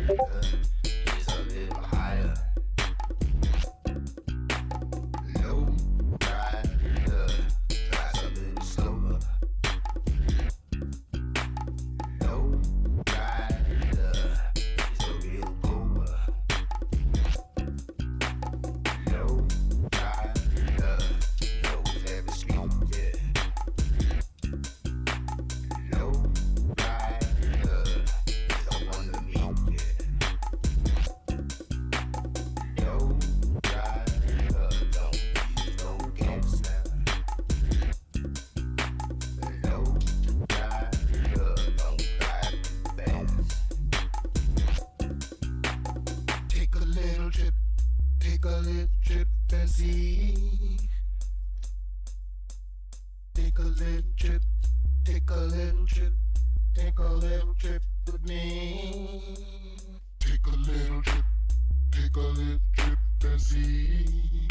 Just a little higher. Low rider, flies a little slower. Low rider, just a little lower. Low rider, knows every speed, yeah. Low rider, is the one to meet, yeah. Low rider, don't use no gas now. Low rider, don't drive fast. Take a little trip and see. Take a little trip, take a little trip, take a little trip with me. Take a little trip, take a little trip and see.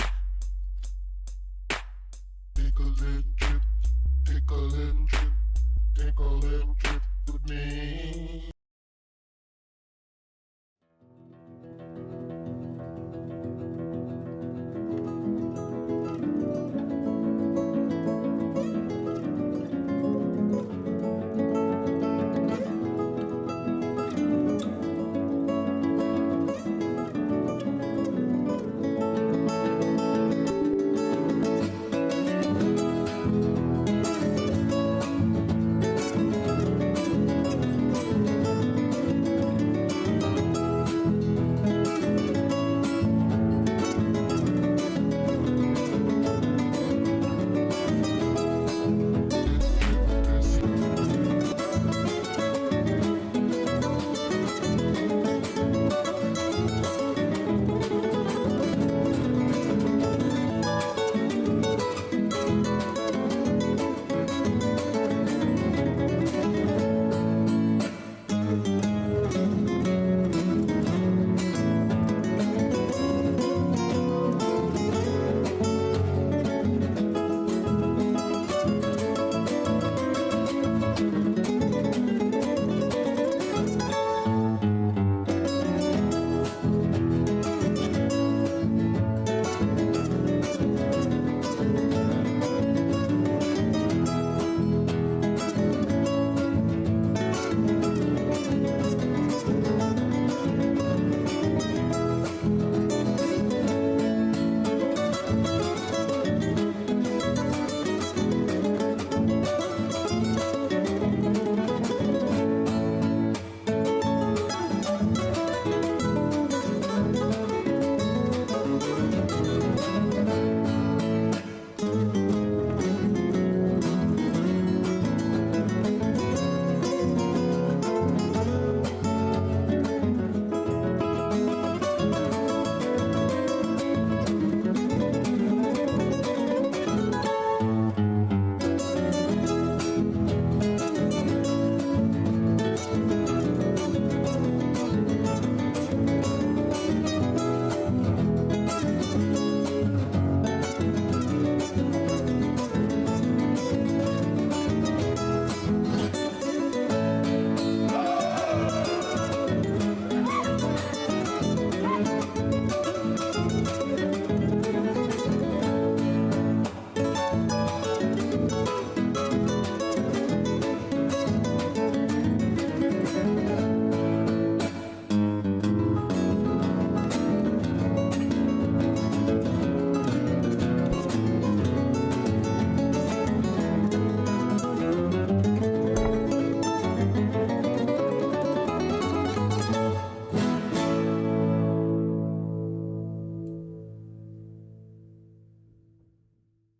Take a little trip, take a little trip, take a little trip with me.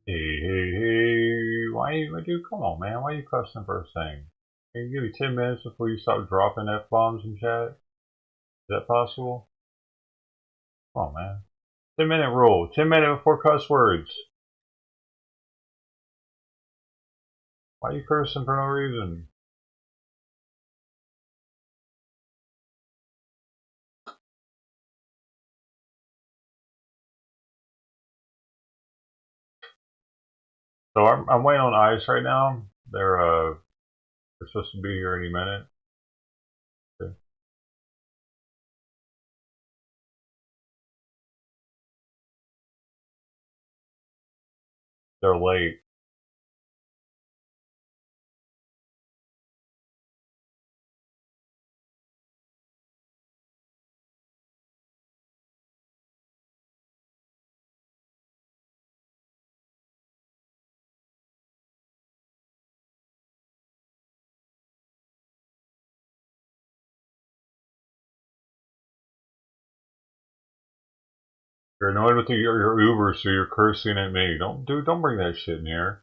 Hey, why you, dude, come on, man. Why you cussing first thing? Can you give me 10 minutes before you start dropping F-bombs in chat? Is that possible? Come on, man. 10-minute rule. 10 minutes before cuss words. Why you cursing for no reason? So I'm waiting on ice right now. They're supposed to be here any minute. They're late. You're annoyed with your Uber, so you're cursing at me. Don't bring that shit in here.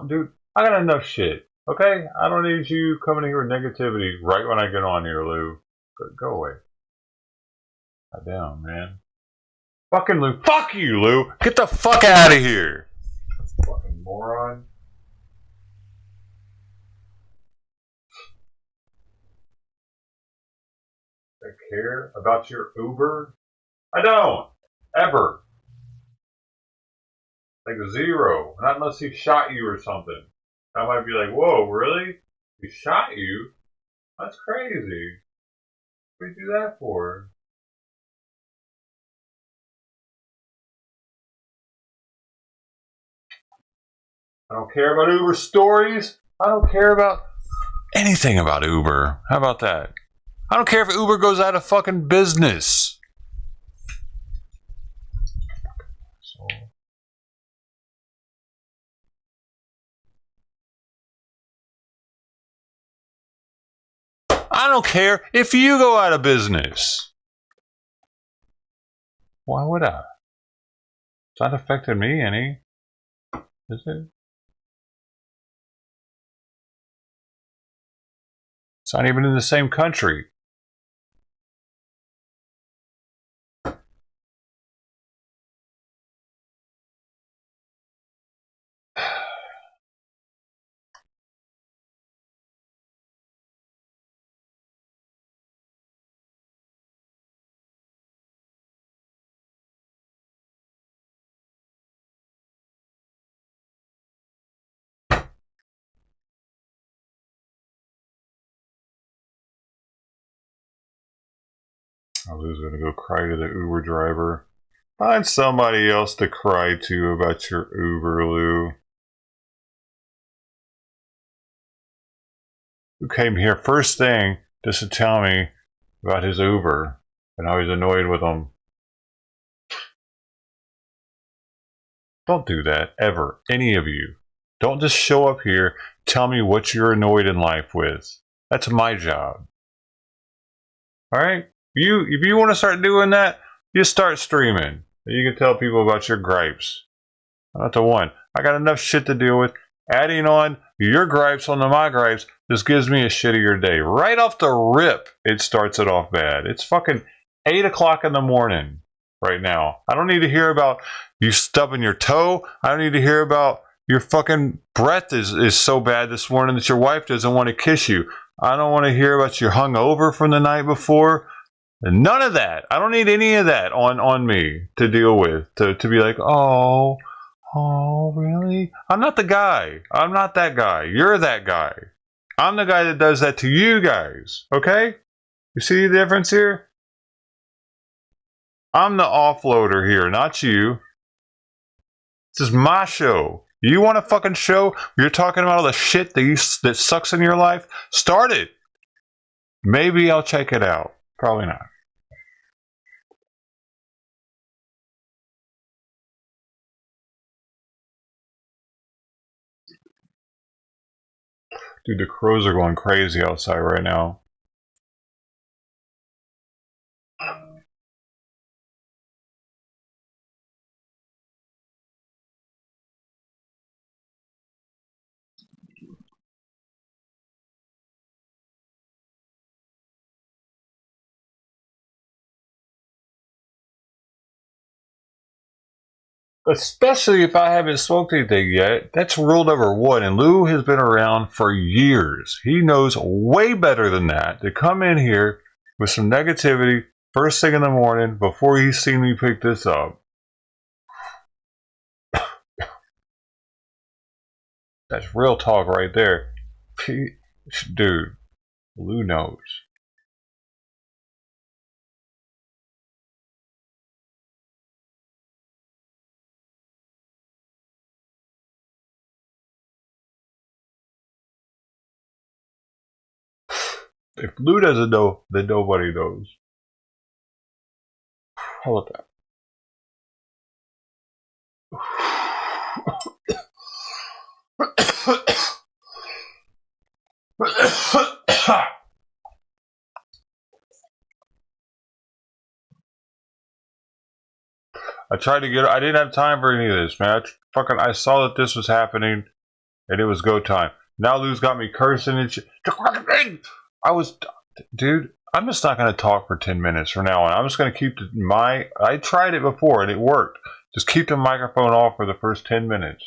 Dude, I got enough shit. Okay? I don't need you coming in here with negativity right when I get on here, Lou. Go away. God damn, man. Fucking Lou. Fuck you, Lou. Get the fuck out of here. Fucking moron. I care about your Uber? I don't. Ever. Like zero. Not unless he shot you or something. I might be like, whoa, really? He shot you? That's crazy. What did you do that for? I don't care about Uber stories. I don't care about anything about Uber. How about that? I don't care if Uber goes out of fucking business. So. I don't care if you go out of business. Why would I? It's not affected me any. Is it? It's not even in the same country. I was going to go cry to the Uber driver. Find somebody else to cry to about your Uber, Lou. Who came here first thing just to tell me about his Uber and how he's annoyed with him. Don't do that, ever. Any of you. Don't just show up here, tell me what you're annoyed in life with. That's my job. Alright? If you want to start doing that, you start streaming. You can tell people about your gripes. I'm not the one. I got enough shit to deal with. Adding on your gripes onto my gripes just gives me a shittier day. Right off the rip, it starts it off bad. It's fucking 8 o'clock in the morning right now. I don't need to hear about you stubbing your toe. I don't need to hear about your fucking breath is so bad this morning that your wife doesn't want to kiss you. I don't want to hear about you hungover from the night before. None of that. I don't need any of that on me to deal with. To be like, oh, really? I'm not the guy. I'm not that guy. You're that guy. I'm the guy that does that to you guys. Okay? You see the difference here? I'm the offloader here, not you. This is my show. You want a fucking show where you're talking about all the shit that sucks in your life? Start it. Maybe I'll check it out. Probably not. Dude, the crows are going crazy outside right now. Especially if I haven't smoked anything yet. That's rule number one. And Lou has been around for years. He knows way better than that to come in here with some negativity first thing in the morning before he's seen me pick this up. That's real talk right there. Dude, Lou knows. If Blue doesn't know, then nobody knows. How about that? I tried to get. I didn't have time for any of this, man. I saw that this was happening, and it was go time. Now Lou's got me cursing and shit. I was, dude. I'm just not gonna talk for 10 minutes from now on. I'm just gonna keep I tried it before and it worked. Just keep the microphone off for the first 10 minutes.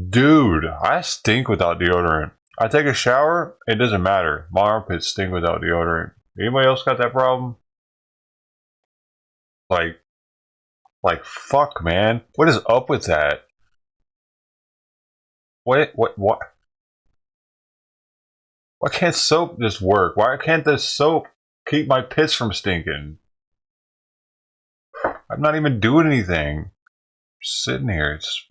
Dude, I stink without deodorant. I take a shower, it doesn't matter. My armpits stink without deodorant. Anybody else got that problem? Like, fuck, man. What is up with that? What? Why can't soap just work? Why can't this soap keep my pits from stinking? I'm not even doing anything. Just sitting here. It's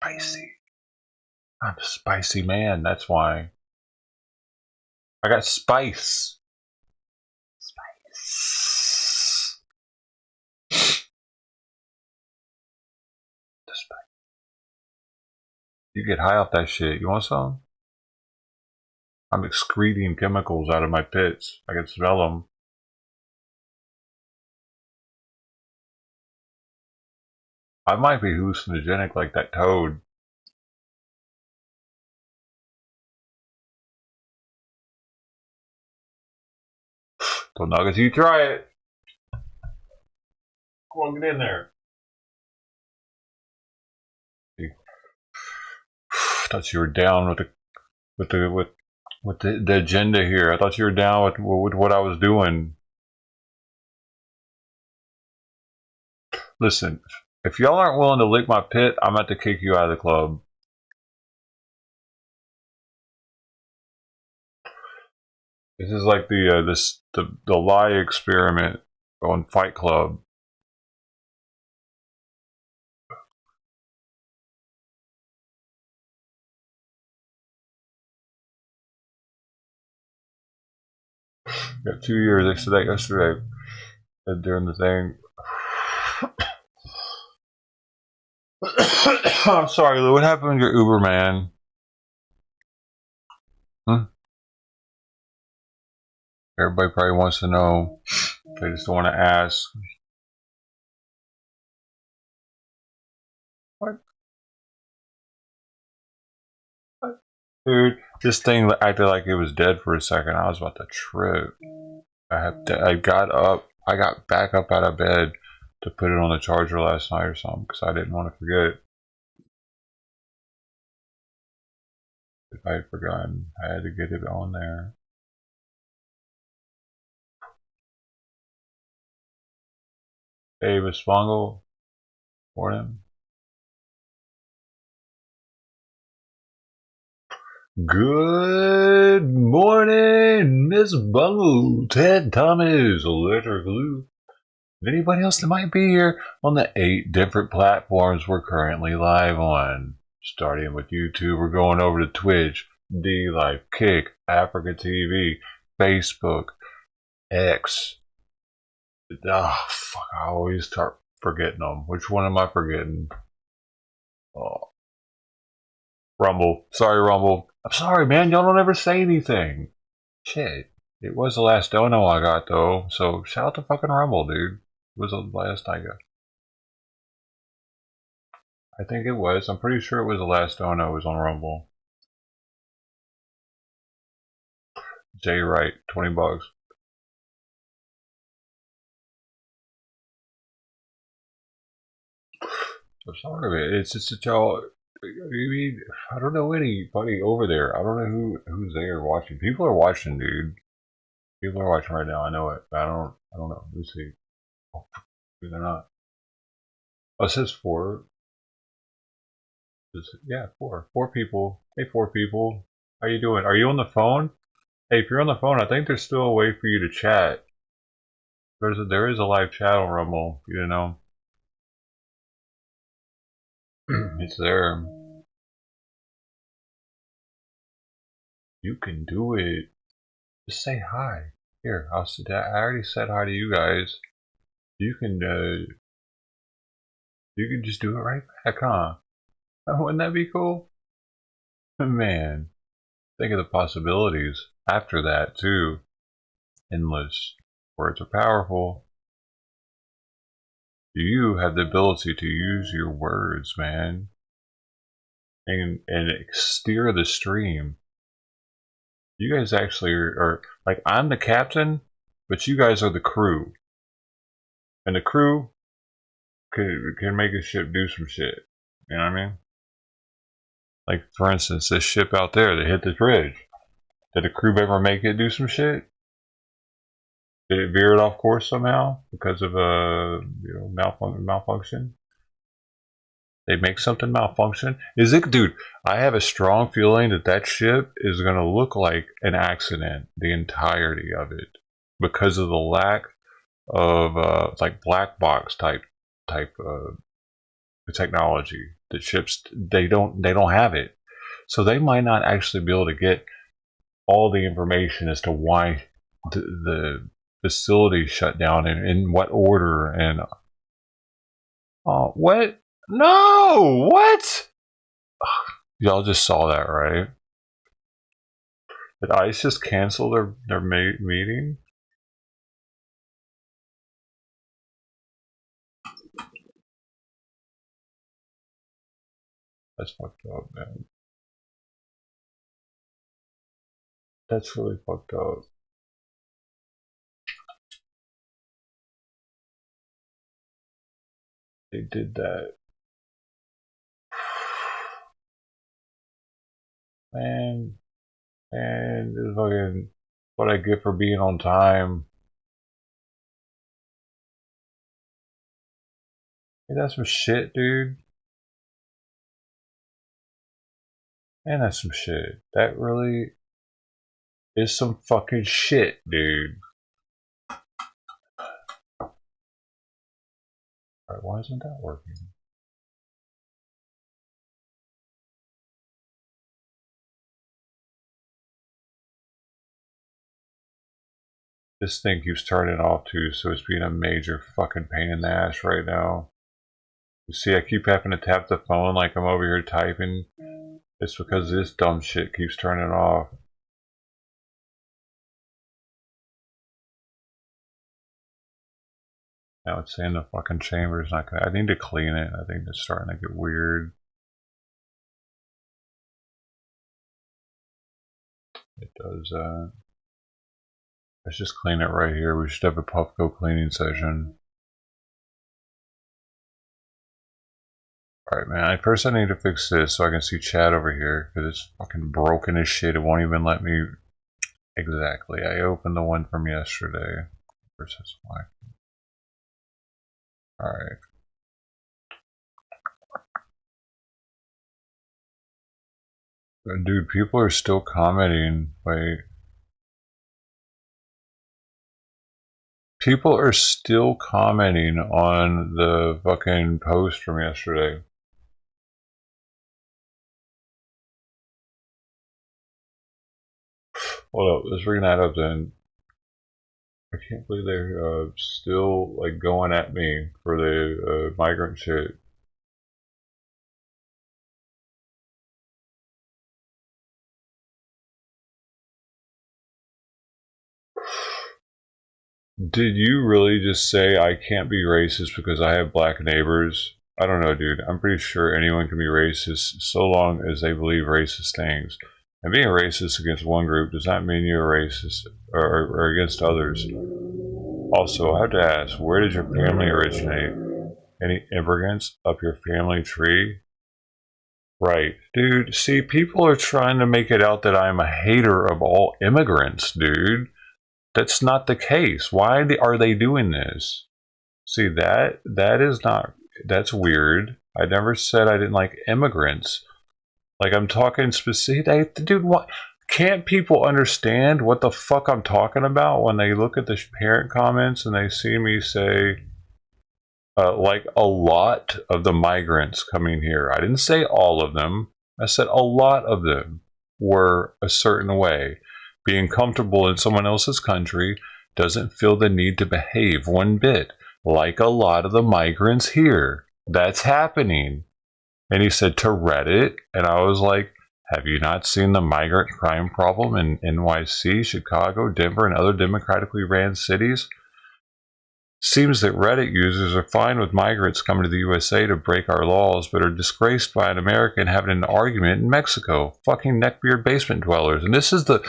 spicy. I'm a spicy man. That's why. I got spice. Spice. The spice. You get high off that shit. You want some? I'm excreting chemicals out of my pits. I can smell them. I might be hallucinogenic like that toad. So Nuggets, you try it. Come on, get in there. I thought you were down with the agenda here. I thought you were down with what I was doing. Listen, if y'all aren't willing to lick my pit, I'm about to kick you out of the club. This is like the lie experiment on Fight Club. Got 2 years. They said that yesterday during the thing. I'm sorry, Lou. What happened to your Uber man? Everybody probably wants to know. They just don't want to ask. What? Dude, this thing acted like it was dead for a second. I was about to trip. I got up. I got back up out of bed to put it on the charger last night or something because I didn't want to forget. If I had forgotten, I had to get it on there. Hey, Miss Fungal. Morning. Good morning, Miss Bungle, Ted Thomas, Electric Lou. Anybody else that might be here on the 8 different platforms we're currently live on. Starting with YouTube, we're going over to Twitch, D-Life, Kick, Africa TV, Facebook, X. Oh, fuck, I always start forgetting them. Which one am I forgetting? Oh. Rumble. Sorry, Rumble. I'm sorry, man. Y'all don't ever say anything. Shit. It was the last dono I got, though. So, shout out to fucking Rumble, dude. It was the last I got. I think it was. I'm pretty sure it was the last dono was on Rumble. Jay Wright, $20. Some of it. It's just that y'all. I mean, I don't know anybody over there. I don't know who's there watching. People are watching, dude. People are watching right now. I know it. But I don't know. Let me see. Oh, they're not. Oh, it says four. Yeah, four. Four people. Hey, four people. How you doing? Are you on the phone? Hey, if you're on the phone, I think there's still a way for you to chat. There is a live chat on Rumble. You know, it's there. You can do it. Just say hi. Here, I'll sit down. I already said hi to you guys. You can just do it right back, huh? Wouldn't that be cool? Man, think of the possibilities after that too. Endless. Words are powerful. You have the ability to use your words, man, and steer the stream. You guys actually are like, I'm the captain, but you guys are the crew, and the crew can make a ship do some shit. You know what I mean? Like, for instance, this ship out there that hit the bridge. Did the crew ever make it do some shit? Did it veer it off course somehow because of a malfunction? They make something malfunction? Is it, dude? I have a strong feeling that that ship is gonna look like an accident, the entirety of it, because of the lack of like black box type technology. The ships they don't have it, so they might not actually be able to get all the information as to why the facility shut down and in what order and what? No, what? Y'all just saw that, right? Did ICE just cancel their meeting? That's fucked up, man. That's really fucked up. They did that. Man, this is fucking what I get for being on time. Hey, that's some shit, dude. Man, that's some shit. That really is some fucking shit, dude. Alright, why isn't that working? This thing keeps turning off too, so it's being a major fucking pain in the ass right now. You see, I keep having to tap the phone like I'm over here typing. It's because this dumb shit keeps turning off. Now it's saying the fucking chamber's not gonna. I need to clean it. I think it's starting to get weird. It does. Let's just clean it right here. We should have a Puffco cleaning session. Alright, man. First I need to fix this so I can see chat over here, because it's fucking broken as shit. It won't even let me. Exactly. I opened the one from yesterday. Versus why. Alright. Dude, people are still commenting. Wait. People are still commenting on the fucking post from yesterday. Hold up, let's bring that up then. I can't believe they're still like going at me for the migrant shit. Did you really just say I can't be racist because I have black neighbors? I don't know, dude. I'm pretty sure anyone can be racist so long as they believe racist things. And being racist against one group does not mean you're racist or against others. Also, I have to ask, where did your family originate? any immigrants up your family tree? Right, dude. See, people are trying to make it out that I'm a hater of all immigrants, dude. That's not the case. Why are they doing this? See, that is not, that's weird. I never said I didn't like immigrants. Like, I'm talking specific. Dude, what? Can't people understand what the fuck I'm talking about when they look at the parent comments and they see me say, like, a lot of the migrants coming here? I didn't say all of them. I said a lot of them were a certain way. Being comfortable in someone else's country doesn't feel the need to behave one bit like a lot of the migrants here. That's happening. And he said to Reddit, and I was like, have you not seen the migrant crime problem in NYC, Chicago, Denver, and other democratically ran cities? Seems that Reddit users are fine with migrants coming to the USA to break our laws, but are disgraced by an American having an argument in Mexico. Fucking neckbeard basement dwellers. And this is the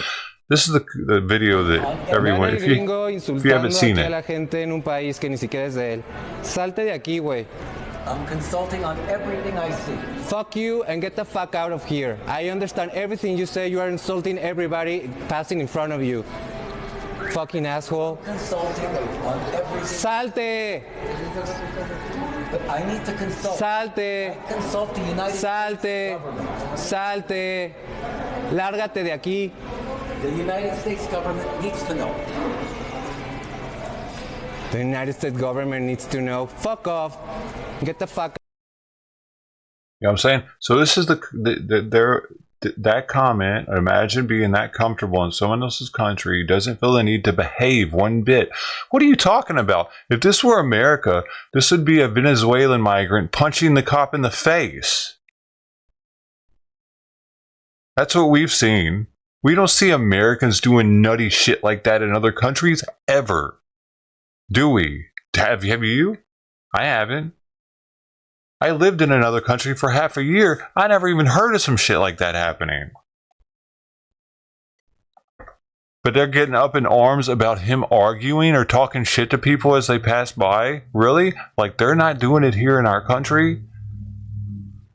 video that everyone, if you haven't seen it. Salte de aquí, güey. I'm consulting on everything I see. Fuck you and get the fuck out of here. I understand everything you say. You are insulting everybody passing in front of you. Fucking asshole. Consulting on everything. Salte. But I need to consult. Salte. I consult the United States government. Salte. Lárgate de aquí. The United States government needs to know. The United States government needs to know. Fuck off. Get the fuck. You know what I'm saying? So this is that comment. Imagine being that comfortable in someone else's country, doesn't feel the need to behave one bit. What are you talking about? If this were America, this would be a Venezuelan migrant punching the cop in the face. That's what we've seen. We don't see Americans doing nutty shit like that in other countries ever. Do we? Have you? I haven't. I lived in another country for half a year. I never even heard of some shit like that happening. But they're getting up in arms about him arguing or talking shit to people as they pass by? Really? Like they're not doing it here in our country?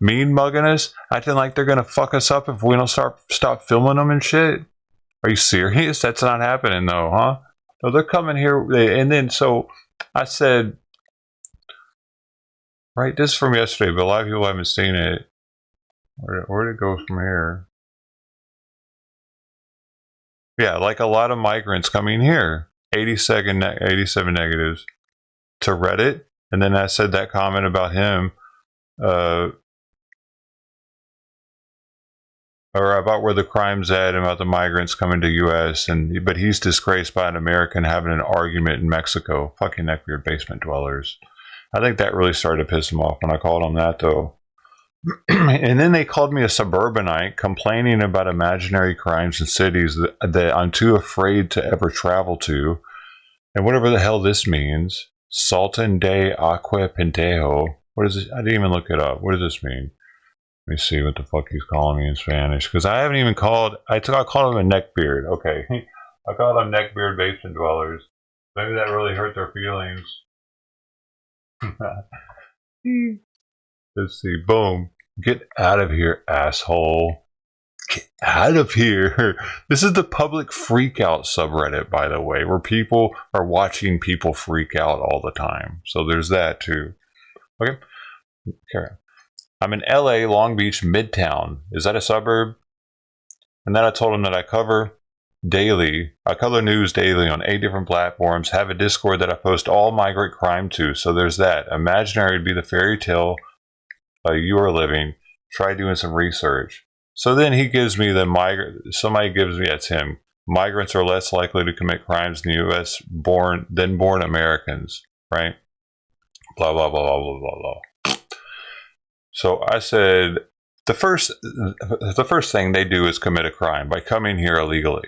Mean mugging us? Acting like they're gonna fuck us up if we don't stop filming them and shit? Are you serious? That's not happening though, huh? No, they're coming here, and then so I said, right, this is from yesterday, but a lot of people haven't seen it. Where did it go from here? Yeah, like a lot of migrants coming here. 87 negatives to Reddit, and then I said that comment about him, or about where the crime's at, about the migrants coming to U.S. But he's disgraced by an American having an argument in Mexico. Fucking neckbeard basement dwellers. I think that really started to piss him off when I called him that, though. And then they called me a suburbanite, complaining about imaginary crimes in cities that I'm too afraid to ever travel to. And whatever the hell this means. Salton de Aqua Pentejo. What is it? I didn't even look it up. What does this mean? Let me see what the fuck he's calling me in Spanish. Because I haven't even called... I called him a neckbeard. Okay. I called him neckbeard basement dwellers. Maybe that really hurt their feelings. Let's see. Boom. Get out of here, asshole. Get out of here. This is the public freak out subreddit, by the way, where people are watching people freak out all the time. So there's that too. Okay. Carry on. I'm in LA, Long Beach, Midtown. Is that a suburb? And then I told him that I cover news daily on 8 different platforms, have a Discord that I post all migrant crime to. So there's that. Imaginary would be the fairy tale you are living. Try doing some research. So then he gives me somebody gives me, that's him. Migrants are less likely to commit crimes in the U.S. than born Americans, right? Blah, blah, blah, blah, blah, blah, blah. So I said, the first thing they do is commit a crime by coming here illegally.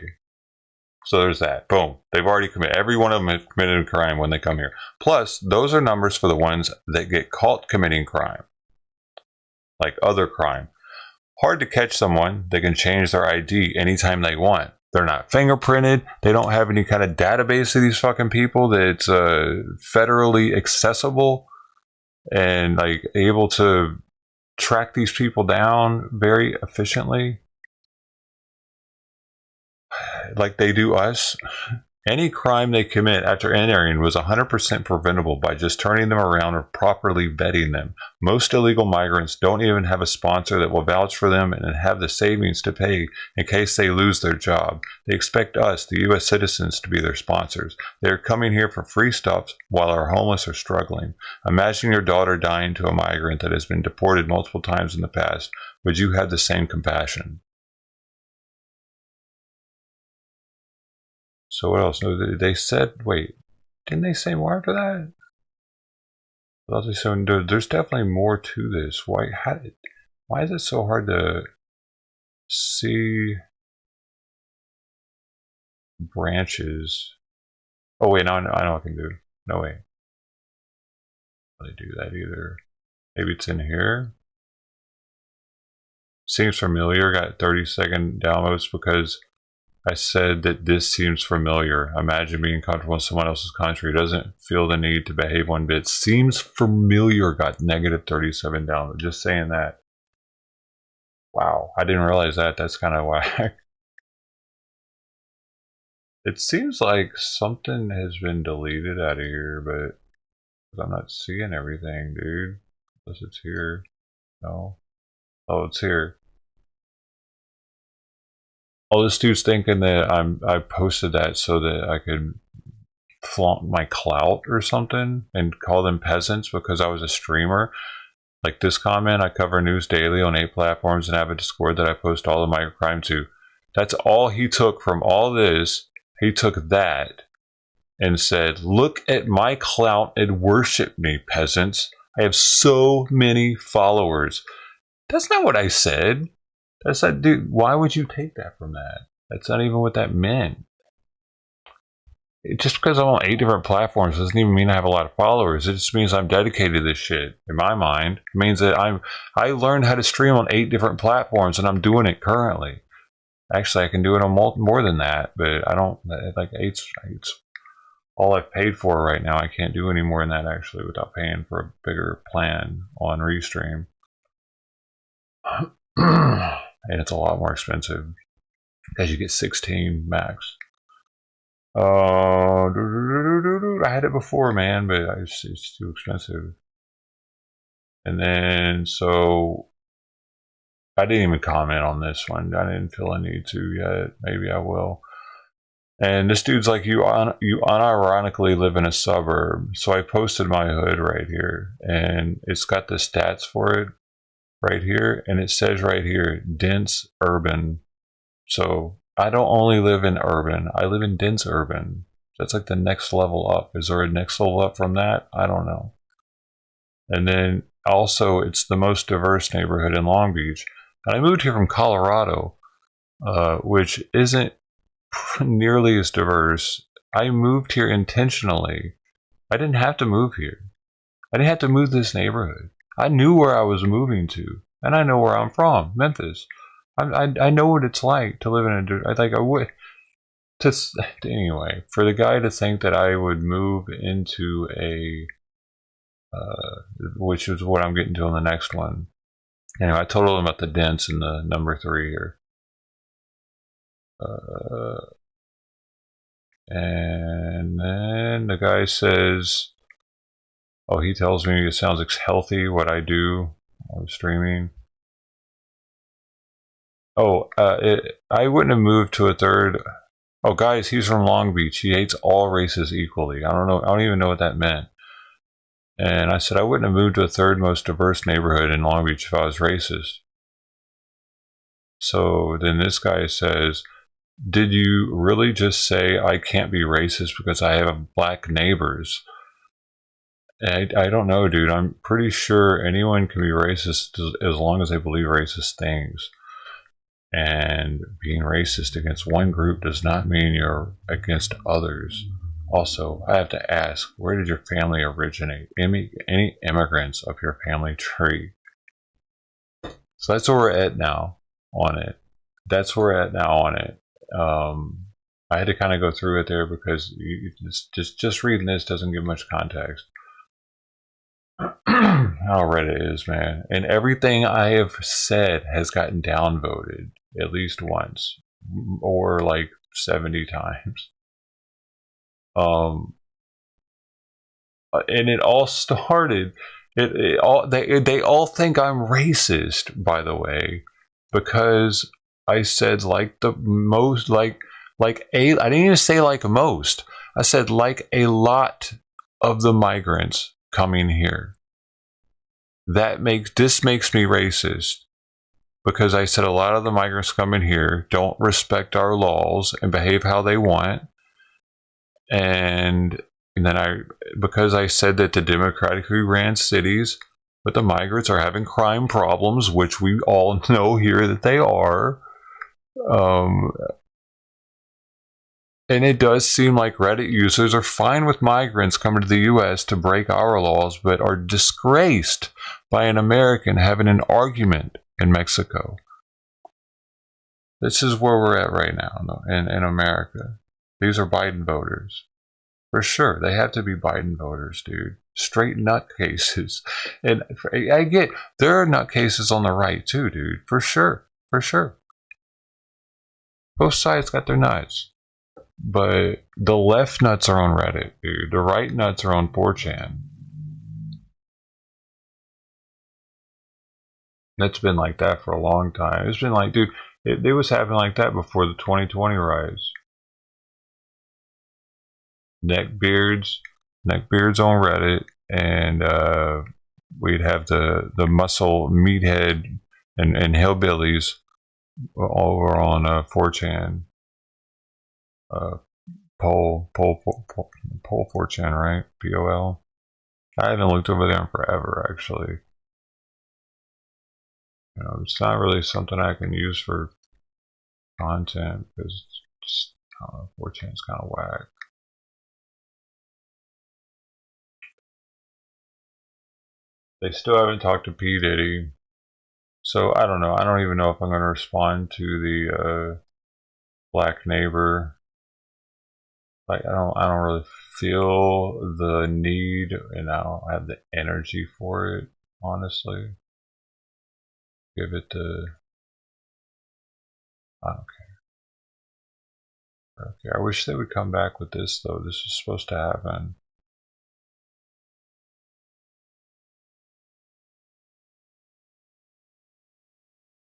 So there's that. Boom. They've already committed. Every one of them has committed a crime when they come here. Plus, those are numbers for the ones that get caught committing crime. Like other crime. Hard to catch someone. They can change their ID anytime they want. They're not fingerprinted. They don't have any kind of database of these fucking people that's federally accessible. and like able to track these people down very efficiently, like they do us. Any crime they commit after entering was 100% preventable by just turning them around or properly vetting them. Most illegal migrants don't even have a sponsor that will vouch for them and have the savings to pay in case they lose their job. They expect us, the U.S. citizens, to be their sponsors. They are coming here for free stuff while our homeless are struggling. Imagine your daughter dying to a migrant that has been deported multiple times in the past. Would you have the same compassion? So what else? No, they said, wait, didn't they say more after that? So there's definitely more to this. Why is it so hard to see branches? Oh wait, no, I know what I can do. No way. How do they do that either? Maybe it's in here. Seems familiar. Got 30-second downloads because I said that this seems familiar. Imagine being comfortable in someone else's country. Doesn't feel the need to behave one bit. Seems familiar. Got negative 37 downloads. Just saying that. Wow, I didn't realize that. That's kind of whack. It seems like something has been deleted out of here, but I'm not seeing everything, dude. Unless it's here. No. Oh, it's here. Oh, this dude's thinking that I posted that so that I could flaunt my clout or something and call them peasants because I was a streamer. Like this comment, I cover news daily on 8 platforms and have a Discord that I post all of my crime to. That's all he took from all this. He took that and said, look at my clout and worship me, peasants. I have so many followers. That's not what I said. That's that, dude. Why would you take that from that? That's not even what that meant. Just because I'm on 8 different platforms doesn't even mean I have a lot of followers. It just means I'm dedicated to this shit. In my mind, it means that I learned how to stream on 8 different platforms, and I'm doing it currently. Actually, I can do it on more than that, but I don't like 8's all I've paid for right now. I can't do any more than that actually without paying for a bigger plan on Restream. And it's a lot more expensive because you get 16 max. I had it before, man, but it's too expensive. And then so I didn't even comment on this one. I didn't feel I need to yet. Maybe I will. And this dude's like, you unironically live in a suburb. So I posted my hood right here, and it's got the stats for it right here, and it says right here, dense urban. So I don't only live in urban, I live in dense urban. That's like the next level up. Is there a next level up from that? I don't know. And then also, it's the most diverse neighborhood in Long Beach. And I moved here from Colorado, which isn't nearly as diverse. I moved here intentionally. I didn't have to move here. I didn't have to move this neighborhood. I knew where I was moving to, and I know where I'm from, Memphis. I know what it's like to live in anyway, for the guy to think that I would move into a, which is what I'm getting to on the next one. Anyway, I told him about the dents in the number 3 here. And then the guy says, oh, he tells me it sounds healthy what I do on streaming. Oh, I wouldn't have moved to a third. Oh, guys, he's from Long Beach. He hates all races equally. I don't know. I don't even know what that meant. And I said I wouldn't have moved to a third most diverse neighborhood in Long Beach if I was racist. So then this guy says, did you really just say I can't be racist because I have black neighbors? I don't know, dude. I'm pretty sure anyone can be racist as long as they believe racist things. And being racist against one group does not mean you're against others. Also, I have to ask, where did your family originate? Any immigrants of your family tree? So that's where we're at now on it. That's where we're at now on it. I had to kind of go through it there because just reading this doesn't give much context. How Reddit is, man. And everything I have said has gotten downvoted at least once, or like 70 times. And it all started. They all think I'm racist, by the way, because I said like the most like a I didn't even say like most. I said like a lot of the migrants coming here. This makes me racist because I said a lot of the migrants coming here don't respect our laws and behave how they want. And then because I said that the democratically ran cities with the migrants are having crime problems, which we all know here that they are. And it does seem like Reddit users are fine with migrants coming to the US to break our laws, but are disgraced by an American having an argument in Mexico. This is where we're at right now in America. These are Biden voters. For sure, they have to be Biden voters, dude. Straight nutcases. And I get, there are nutcases on the right too, dude. For sure. For sure. Both sides got their nuts. But the left nuts are on Reddit, dude. The right nuts are on 4chan. That's been like that for a long time. It's been like, dude, it was happening like that before the 2020 rise. Neckbeards on Reddit, and we'd have the muscle meathead and hillbillies over on 4chan. Poll 4chan, right? POL. I haven't looked over there in forever, actually. You know, it's not really something I can use for content because it's, I don't know, 4chan's kind of whack. They still haven't talked to P. Diddy, so I don't know. I don't even know if I'm going to respond to the black neighbor. Like I don't really feel the need, and I don't have the energy for it. Honestly, give it to. I don't care. Okay, I wish they would come back with this though. This was supposed to happen.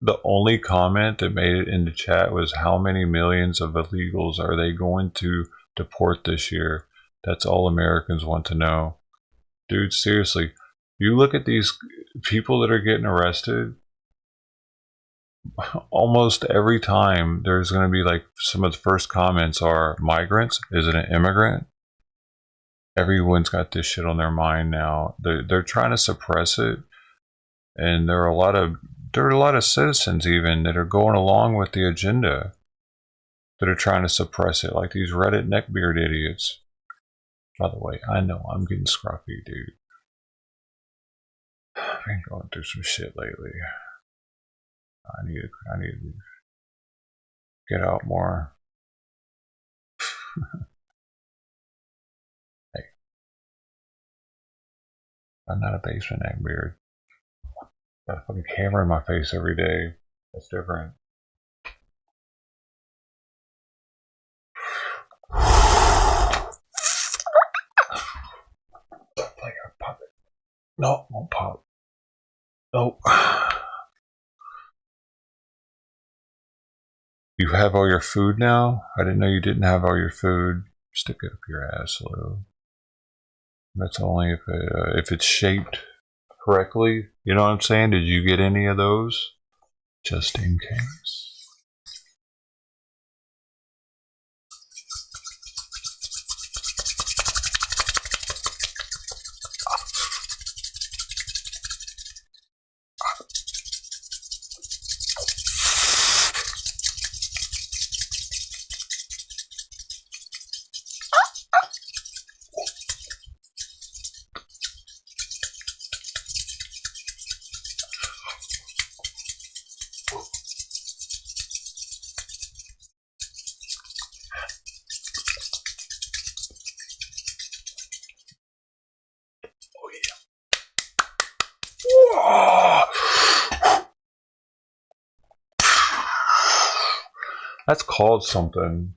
The only comment that made it into chat was how many millions of illegals are they going to deport this year? That's all Americans want to know. Dude, seriously, you look at these people that are getting arrested, almost every time there's going to be like some of the first comments are migrants. Is it an immigrant? Everyone's got this shit on their mind now. They're trying to suppress it, and there are a lot of citizens even that are going along with the agenda that are trying to suppress it, like these Reddit neckbeard idiots. By the way, I know I'm getting scruffy, dude. I've been going through some shit lately. I need to get out more. Hey, I'm not a basement neckbeard. Got a fucking camera in my face every day. That's different. Like a puppet. No, won't pop. Nope. You have all your food now? I didn't know you didn't have all your food. Stick it up your ass, Lou. That's only if it's shaped correctly. You know what I'm saying? Did you get any of those? Just in case. That's called something.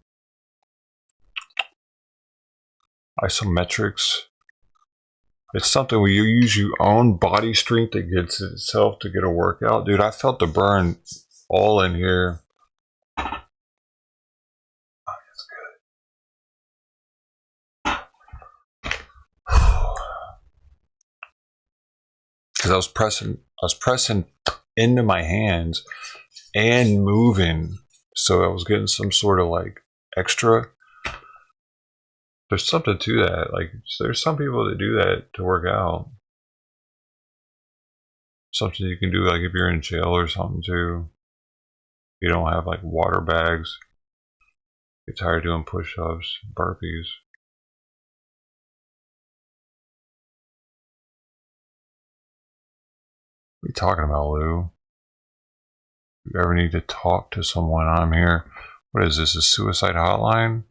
Isometrics. It's something where you use your own body strength that gets itself to get a workout. Dude, I felt the burn all in here. Oh, that's good. Because I was pressing into my hands and moving, so I was getting some sort of like extra. There's something to that. Like, there's some people that do that to work out. Something you can do, like if you're in jail or something too. You don't have like water bags. Get tired of doing push-ups, burpees. What are you talking about, Lou? If you ever need to talk to someone, I'm here. What is this, a suicide hotline?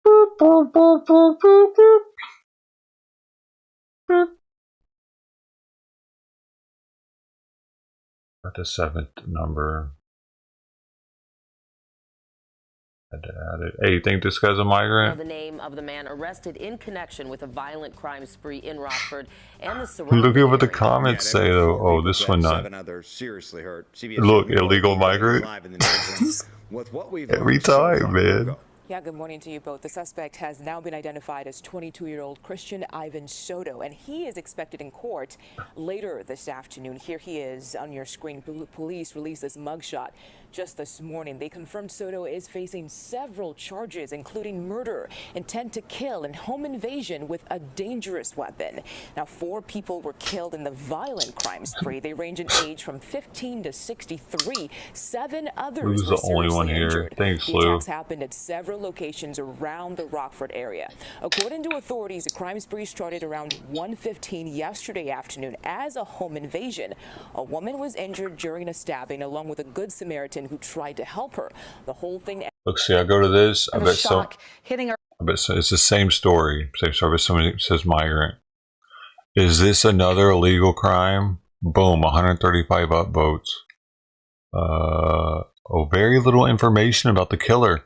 Boop, boop, boop, boop, boop, boop. Boop. Got the 7th number. Had to add it. Hey, you think this guy's a migrant? The name of the man arrested in connection with a violent crime spree in Rockford and the surrounding Look at what the area. comments say, though. Oh, this one not. 7 others seriously hurt. Look, illegal migrant. Every time, man. Yeah, good morning to you both. The suspect has now been identified as 22-year-old Christian Ivan Soto, and he is expected in court later this afternoon. Here he is on your screen. Police released this mugshot just this morning. They confirmed Soto is facing several charges, including murder, intent to kill, and home invasion with a dangerous weapon. Now, 4 people were killed in the violent crime spree. They range in age from 15 to 63. 7 others Lou's were the only one seriously here. injured. Thanks, The Lou. attacks happened at several locations around the Rockford area. According to authorities, the crime spree started around 1:15 yesterday afternoon as a home invasion. A woman was injured during a stabbing, along with a Good Samaritan who tried to help her. The whole thing. Look, see, I go to this. I bet so. Hitting her. I bet so, it's the same story. Same story, but somebody says migrant. Is this another illegal crime? Boom, 135 upvotes. Oh, very little information about the killer.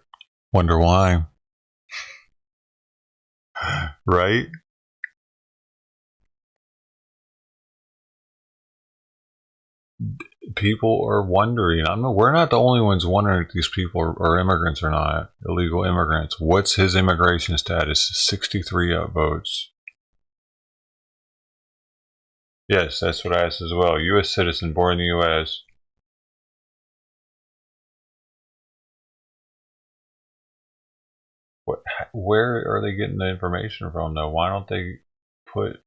Wonder why. Right? People are wondering. We're not the only ones wondering if these people are immigrants or not. Illegal immigrants. What's his immigration status? 63 upvotes. Yes, that's what I asked as well. U.S. citizen, born in the U.S. Where are they getting the information from, though? Why don't they put...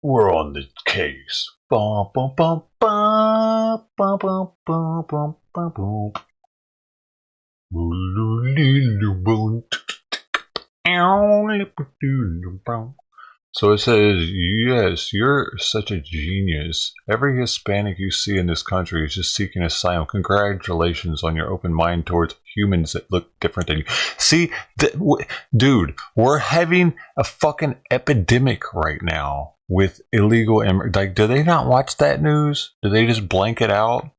We're on the case. Bum, bum, bum, bum, bum, bum, bum, bum, bum, bum. So it says, yes, you're such a genius. Every Hispanic you see in this country is just seeking asylum. Congratulations on your open mind towards humans that look different than you. See, dude, we're having a fucking epidemic right now with illegal immigrants. Like, do they not watch that news? Do they just blank it out?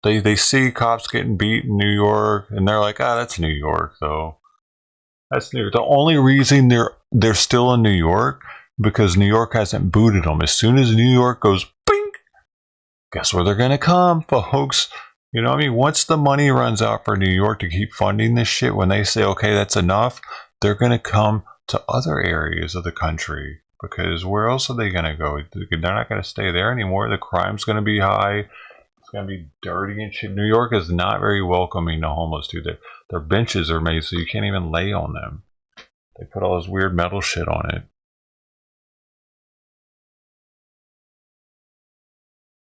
They see cops getting beat in New York, and they're like, ah, that's New York, though. That's New York. The only reason they're still in New York because New York hasn't booted them. As soon as New York goes, bing, guess where they're going to come, folks? You know what I mean? Once the money runs out for New York to keep funding this shit, when they say, okay, that's enough, they're going to come to other areas of the country. Because where else are they going to go? They're not going to stay there anymore. The crime's going to be high. It's going to be dirty and shit. New York is not very welcoming to homeless, dude. Their benches are made so you can't even lay on them. They put all this weird metal shit on it.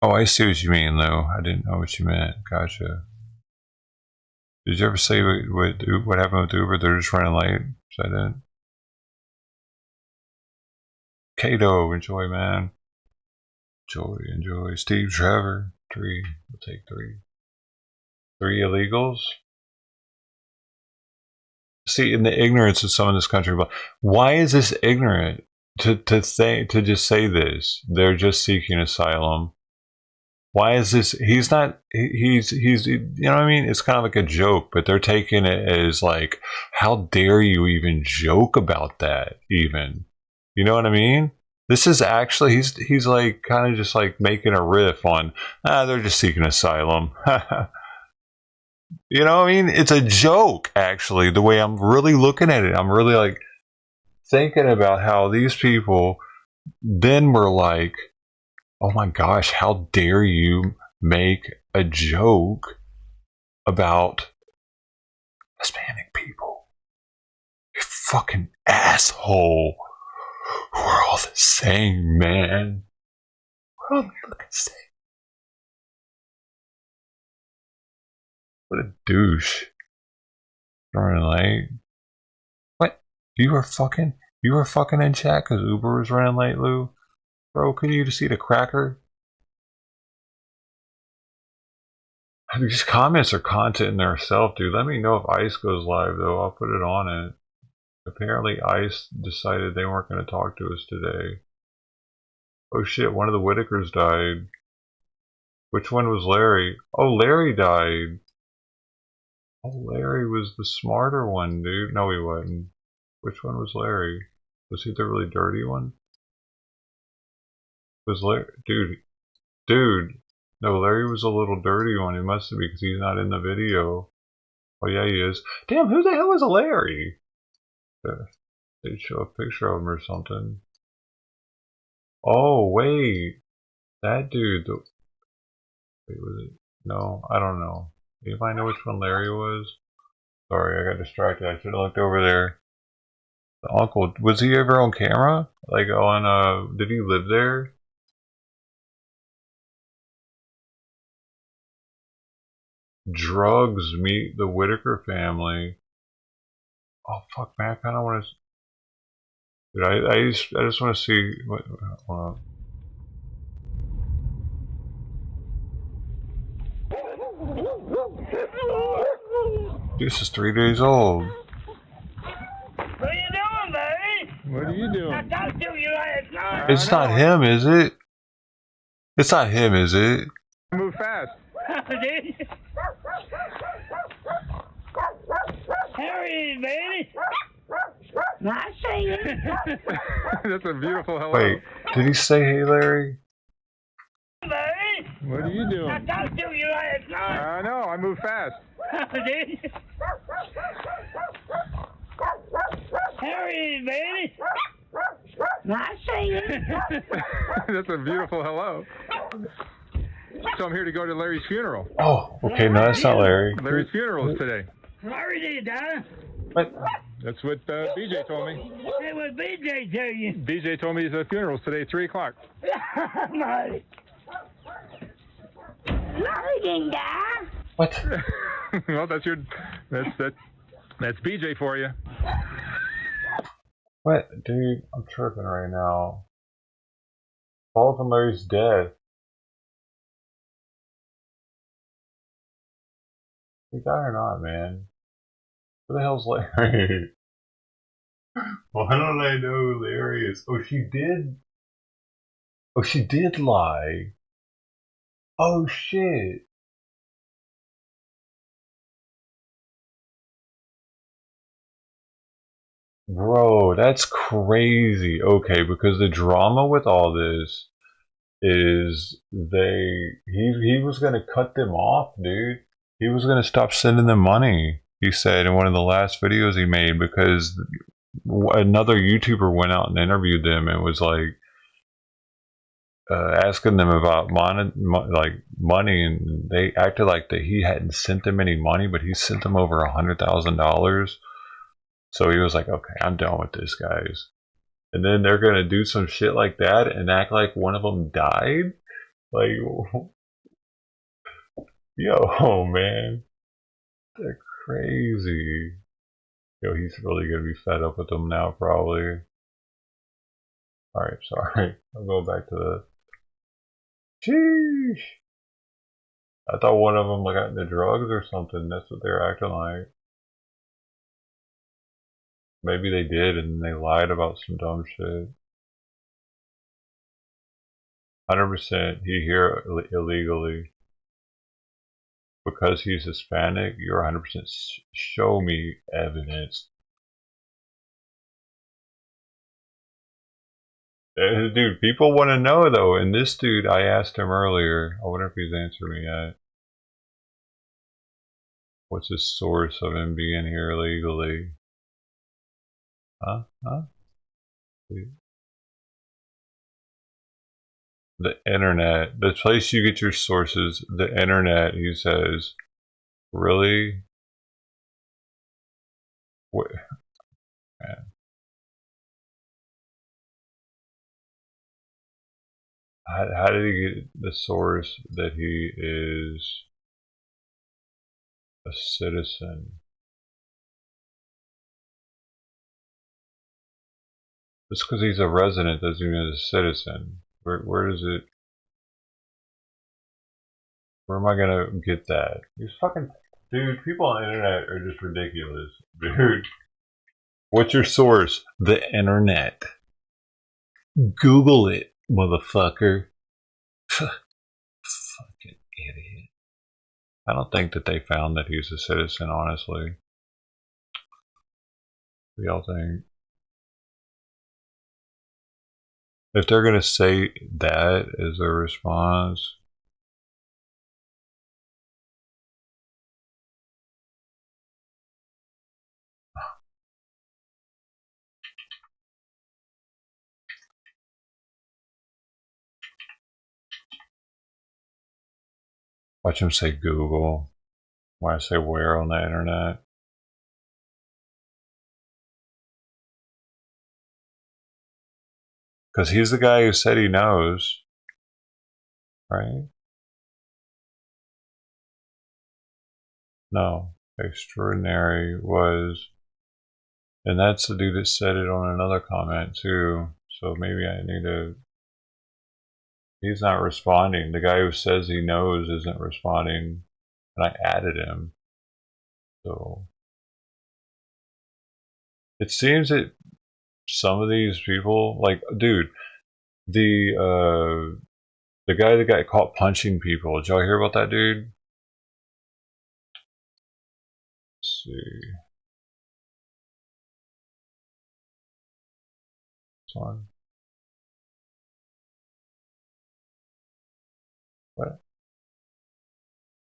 Oh, I see what you mean, though. I didn't know what you meant. Gotcha. Did you ever say what happened with Uber? They're just running late? Is that it? Kato, enjoy, man. Enjoy. Steve Trevor, 3. We'll take 3. 3 illegals. See, in the ignorance of some in this country, but why is this ignorant to just say this? They're just seeking asylum. Why is this? He's not. He's. You know what I mean? It's kind of like a joke, but they're taking it as like, how dare you even joke about that? Even, you know what I mean? This is actually he's like kind of just like making a riff on. They're just seeking asylum. You know what I mean? It's a joke, actually, the way I'm really looking at it. I'm really like thinking about how these people then were like, oh my gosh, how dare you make a joke about Hispanic people? You fucking asshole. We're all the same, man. We're all the fucking same. What a douche. Running late. What? You were fucking in chat because Uber was running late, Lou? Bro, could you just eat a cracker? These comments are content in themselves, dude. Let me know if ICE goes live, though. I'll put it on it. Apparently, ICE decided they weren't going to talk to us today. Oh shit, one of the Whitakers died. Which one was Larry? Oh, Larry died. Oh, Larry was the smarter one, dude. No, he wasn't. Which one was Larry? Was he the really dirty one? Was Larry... Dude. No, Larry was a little dirty one. He must have been because he's not in the video. Oh, yeah, he is. Damn, who the hell is Larry? They'd show a picture of him or something. Oh, wait. That dude. Wait, was it? No, I don't know. Do I know which one Larry was? Sorry, I got distracted. I should have looked over there. The uncle, was he ever on camera? Like on, did he live there? Drugs meet the Whitaker family. Oh, fuck, man, I kind of want to... Dude, I just want to see... What, this is 3 days old. What are you doing, baby? What are you doing? I talked to you last night. It's not him, is it? It's not him, is it? Move fast. Dude. There he is, baby. I see you. That's a beautiful hello. Wait, did he say hey, Larry? Baby. What are you doing? I talked to you last night. I know, I move fast. Dude. There he is, baby. I see you. That's a beautiful hello. So I'm here to go to Larry's funeral. Oh, okay, no, that's not Larry. Larry's funeral is today. Larry did, huh? What? That's what BJ told me. Hey, what BJ tell you? BJ told me his funeral's today, 3 o'clock. Larry. Larry didn't die. What? Well, that's BJ for you. What? Dude, I'm tripping right now. Paul from Larry's dead. You die or not, man? Who the hell's Larry? Why don't I know who Larry is? Oh, she did. Oh, she did lie. Oh, shit. Bro, that's crazy. Okay, because the drama with all this is he was gonna cut them off, dude. He was gonna stop sending them money, he said in one of the last videos he made, because another YouTuber went out and interviewed them and was like asking them about money, and they acted like that he hadn't sent them any money, but he sent them over $100,000. So he was like, okay, I'm done with this, guys. And then they're gonna do some shit like that and act like one of them died? Like, yo, man, they're crazy. Yo, he's really gonna be fed up with them now, probably. Alright, sorry. I'll go back to the... Sheesh! I thought one of them got into drugs or something. That's what they're acting like. Maybe they did and they lied about some dumb shit. 100% he here illegally. Because he's Hispanic, you're 100% show me evidence. Dude, people want to know though, and this dude, I asked him earlier, I wonder if he's answered me yet. What's his source of him being here illegally? Huh? The internet. The place you get your sources, the internet, he says. Really? What? Man. How did he get the source that he is a citizen? Just because he's a resident doesn't mean he's a citizen. Where does it... Where am I gonna get that? These fucking... Dude, people on the internet are just ridiculous. Dude. What's your source? The internet. Google it, motherfucker. Fucking idiot. I don't think that they found that he's a citizen, honestly. What do y'all think? If they're gonna say that as their response, watch him say Google. Why I say where on the internet? Because he's the guy who said he knows, right? No, extraordinary was, and that's the dude that said it on another comment too. So maybe I need to. He's not responding. The guy who says he knows isn't responding, and I added him. So it seems that some of these people, like, dude, the guy that got caught punching people. Did y'all hear about that dude? Let's see. This one. What?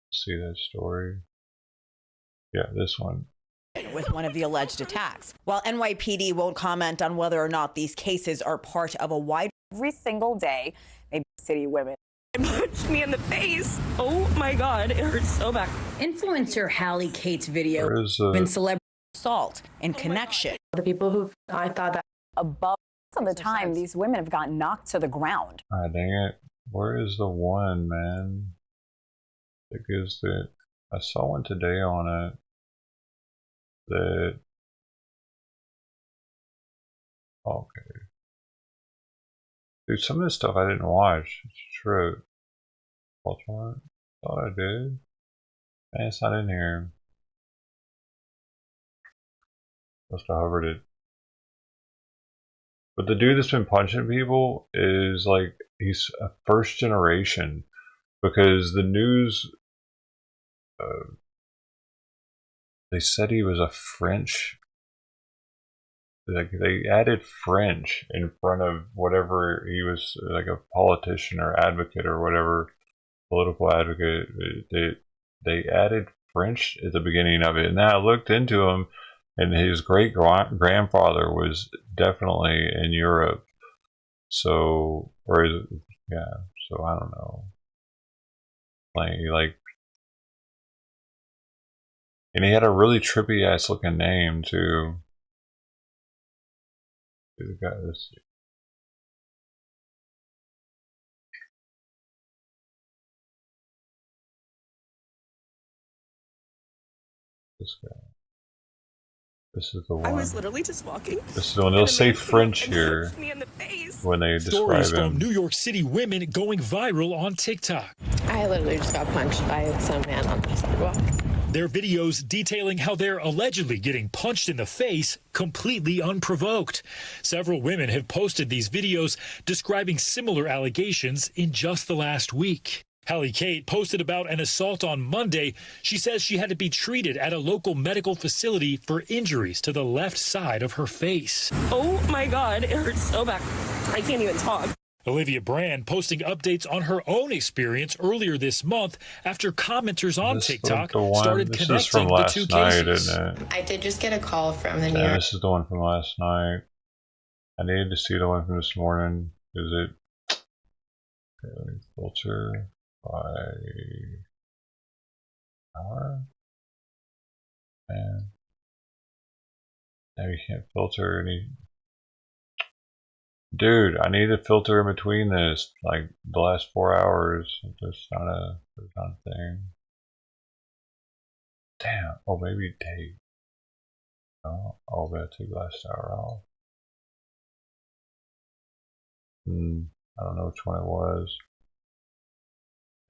Let's see that story. Yeah, this one. With one of the alleged attacks. While NYPD won't comment on whether or not these cases are part of a wide... Every single day, maybe city women punched me in the face. Oh my God, it hurts so bad. Influencer Hallie Kate's video been celebrity assault in connection. The people who I thought that above Most of the time, these women have gotten knocked to the ground. Ah, dang it. Where is the one, man? That gives the... I saw one today on it. That... Okay. Dude, some of this stuff I didn't watch. It's true. Watch one? Thought I did. Man, it's not in here. Must have hovered it. But the dude that's been punching people is like, he's a first generation. Because the news, they said he was a French, like they added French in front of whatever he was, like a politician or advocate or whatever, political advocate. They added French at the beginning of it. And then I looked into him, and his great grandfather was definitely in Europe. So, or is it, yeah, so I don't know. Like, and he had a really trippy ass looking name too. This guy, this guy. This is the one. I was literally just walking. This is the one. They'll say French here. Me in the face. when they Stories describe him. from New York City women going viral on TikTok. I literally just got punched by some man on the sidewalk. Their videos detailing how they're allegedly getting punched in the face completely unprovoked. Several women have posted these videos describing similar allegations in just the last week. Hallie Kate posted about an assault on Monday. She says she had to be treated at a local medical facility for injuries to the left side of her face. Oh my God, it hurts so bad. I can't even talk. Olivia Brand posting updates on her own experience earlier this month after commenters on TikTok started connecting the two cases. Isn't it? I did just get a call from the New Yeah, York. this is the one from last night. I needed to see the one from this morning. Is it? Okay, let me filter by hour. And now you can't filter any. Dude, I need to filter in between this, like the last 4 hours. There's not a thing. Damn. Oh, maybe date. Oh, I'll bet take last hour off. I don't know which one it was.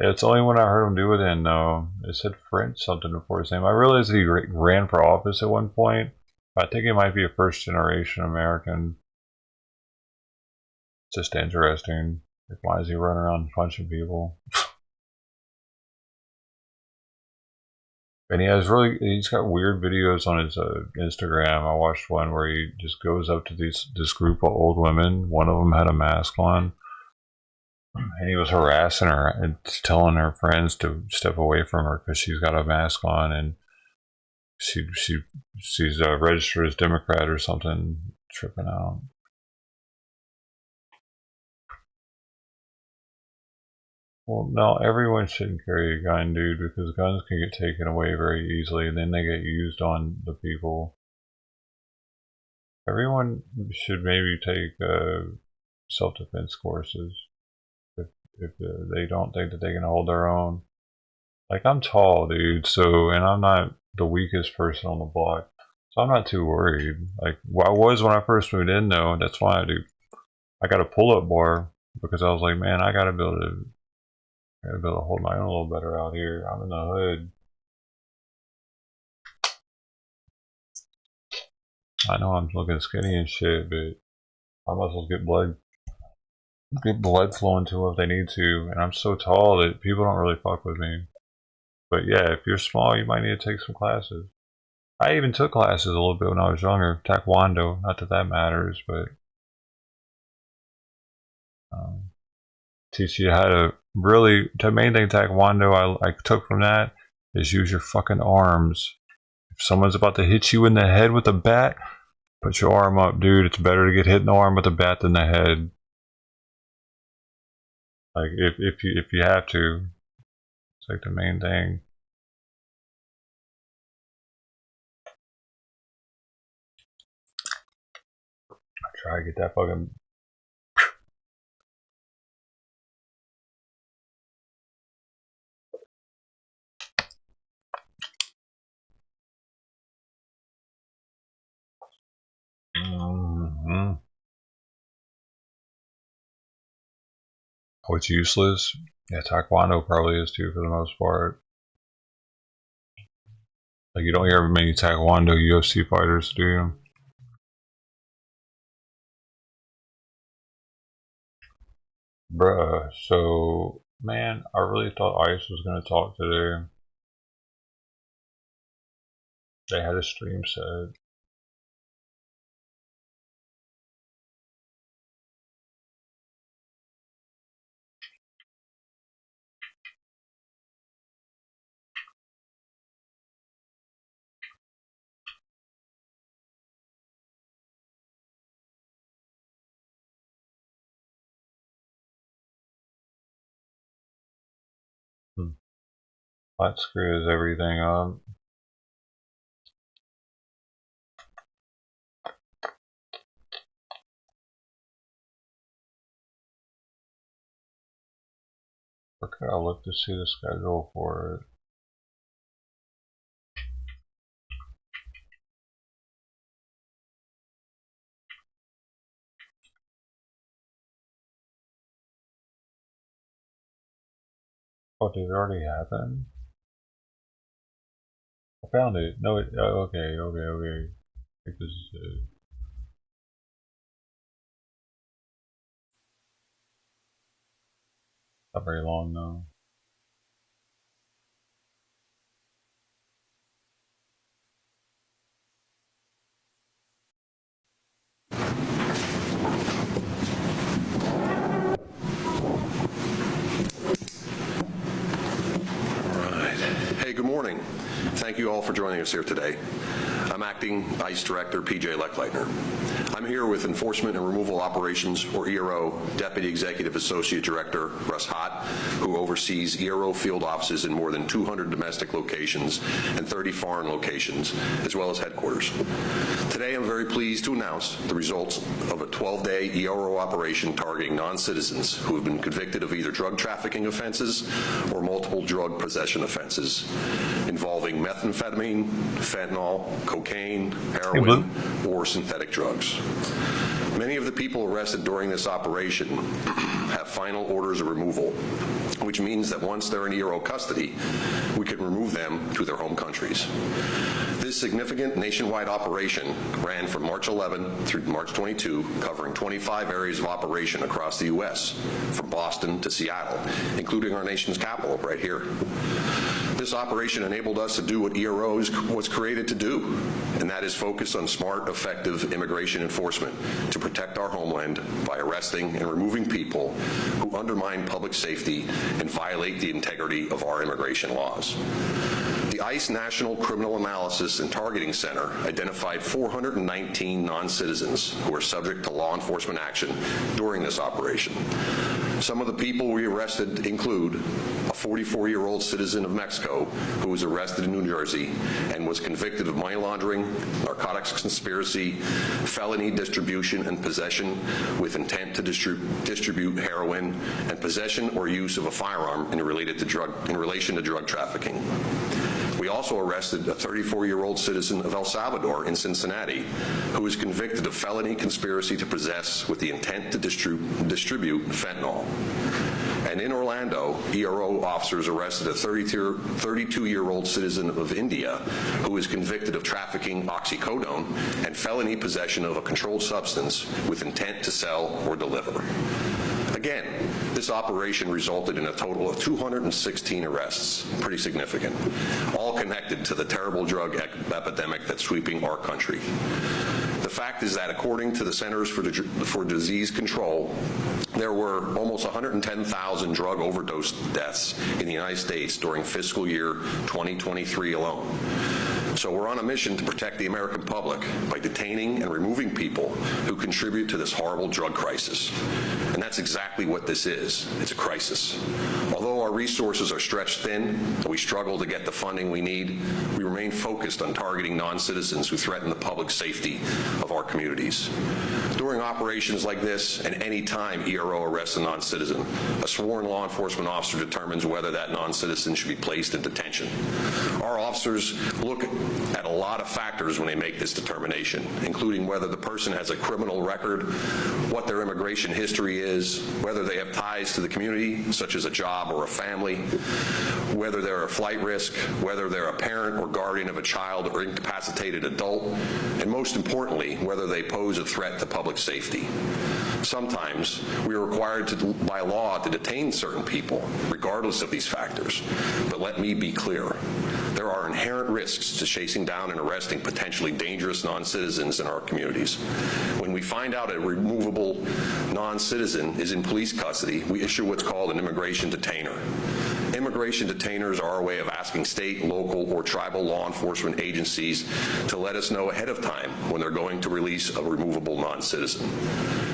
Yeah, it's the only one I heard him do it in, though. It said French something before his name. I realized he ran for office at one point. I think he might be a first generation American. It's just interesting. Like, why is he running around punching people? And he's got weird videos on his Instagram. I watched one where he just goes up to this group of old women. One of them had a mask on. And he was harassing her and telling her friends to step away from her because she's got a mask on and she's registered as Democrat or something, tripping out. Well, no, everyone shouldn't carry a gun, dude, because guns can get taken away very easily and then they get used on the people. Everyone should maybe take self-defense courses if they don't think that they can hold their own. Like, I'm tall, dude, so, and I'm not the weakest person on the block, so I'm not too worried. Like, I was when I first moved in, though. That's why I got a pull-up bar because I was like, man, I gotta be able to hold my own a little better out here. I'm in the hood. I know I'm looking skinny and shit, but my muscles get blood flowing to them if they need to, and I'm so tall that people don't really fuck with me. But yeah, if you're small, you might need to take some classes. I even took classes a little bit when I was younger, taekwondo. Not that that matters, but teach you how to really. The main thing taekwondo I took from that is use your fucking arms. If someone's about to hit you in the head with a bat, put your arm up, dude. It's better to get hit in the arm with a bat than the head. Like if you have to, it's like the main thing. I try to get that fucking. Oh, it's useless. Yeah, taekwondo probably is too for the most part. Like, you don't hear many taekwondo UFC fighters, do you? Bruh, so, man, I really thought ICE was going to talk today. They had a stream set. That screws everything up. Okay, I'll look to see the schedule for it. Oh, did it already happen? I found it. No, it. Oh, okay. I think this is it. Not very long though. Hey, good morning. Thank you all for joining us here today. I'm Acting ICE Director P.J. Leckleitner. I'm here with Enforcement and Removal Operations, or ERO, Deputy Executive Associate Director Russ Hott, who oversees ERO field offices in more than 200 domestic locations and 30 foreign locations, as well as headquarters. Today, I'm very pleased to announce the results of a 12-day ERO operation targeting non-citizens who have been convicted of either drug trafficking offenses or multiple drug possession offenses involving methamphetamine, fentanyl, cocaine, heroin, or synthetic drugs. Many of the people arrested during this operation have final orders of removal, which means that once they're in ERO custody, we can remove them to their home countries. This significant nationwide operation ran from March 11 through March 22, covering 25 areas of operation across the U.S., from Boston to Seattle, including our nation's capital right here. This operation enabled us to do what ERO was created to do, and that is focus on smart, effective immigration enforcement to protect our homeland by arresting and removing people who undermine public safety and violate the integrity of our immigration laws. The ICE National Criminal Analysis and Targeting Center identified 419 non-citizens who were subject to law enforcement action during this operation. Some of the people we arrested include a 44-year-old citizen of Mexico who was arrested in New Jersey and was convicted of money laundering, narcotics conspiracy, felony distribution and possession with intent to distribute heroin, and possession or use of a firearm in relation to drug trafficking. We also arrested a 34-year-old citizen of El Salvador in Cincinnati who was convicted of felony conspiracy to possess with the intent to distribute fentanyl. And in Orlando, ERO officers arrested a 32-year-old citizen of India who was convicted of trafficking oxycodone and felony possession of a controlled substance with intent to sell or deliver. Again, this operation resulted in a total of 216 arrests, pretty significant, all connected to the terrible drug epidemic that's sweeping our country. The fact is that according to the Centers for Disease Control, there were almost 110,000 drug overdose deaths in the United States during fiscal year 2023 alone. So we're on a mission to protect the American public by detaining and removing people who contribute to this horrible drug crisis. And that's exactly what this is. It's a crisis. Although our resources are stretched thin and we struggle to get the funding we need, we remain focused on targeting non-citizens who threaten the public safety of our communities. During operations like this, and any time ERO arrests a non-citizen, a sworn law enforcement officer determines whether that non-citizen should be placed in detention. Our officers look at a lot of factors when they make this determination, including whether the person has a criminal record, what their immigration history is, whether they have ties to the community, such as a job or a family, whether they're a flight risk, whether they're a parent or guardian of a child or incapacitated adult, and most importantly, whether they pose a threat to public safety. Sometimes we are required by law to detain certain people, regardless of these factors. But let me be clear. There are inherent risks to chasing down and arresting potentially dangerous non-citizens in our communities. When we find out a removable non-citizen is in police custody, we issue what's called an immigration detainer. Immigration detainers are a way of asking state, local, or tribal law enforcement agencies to let us know ahead of time when they're going to release a removable non-citizen.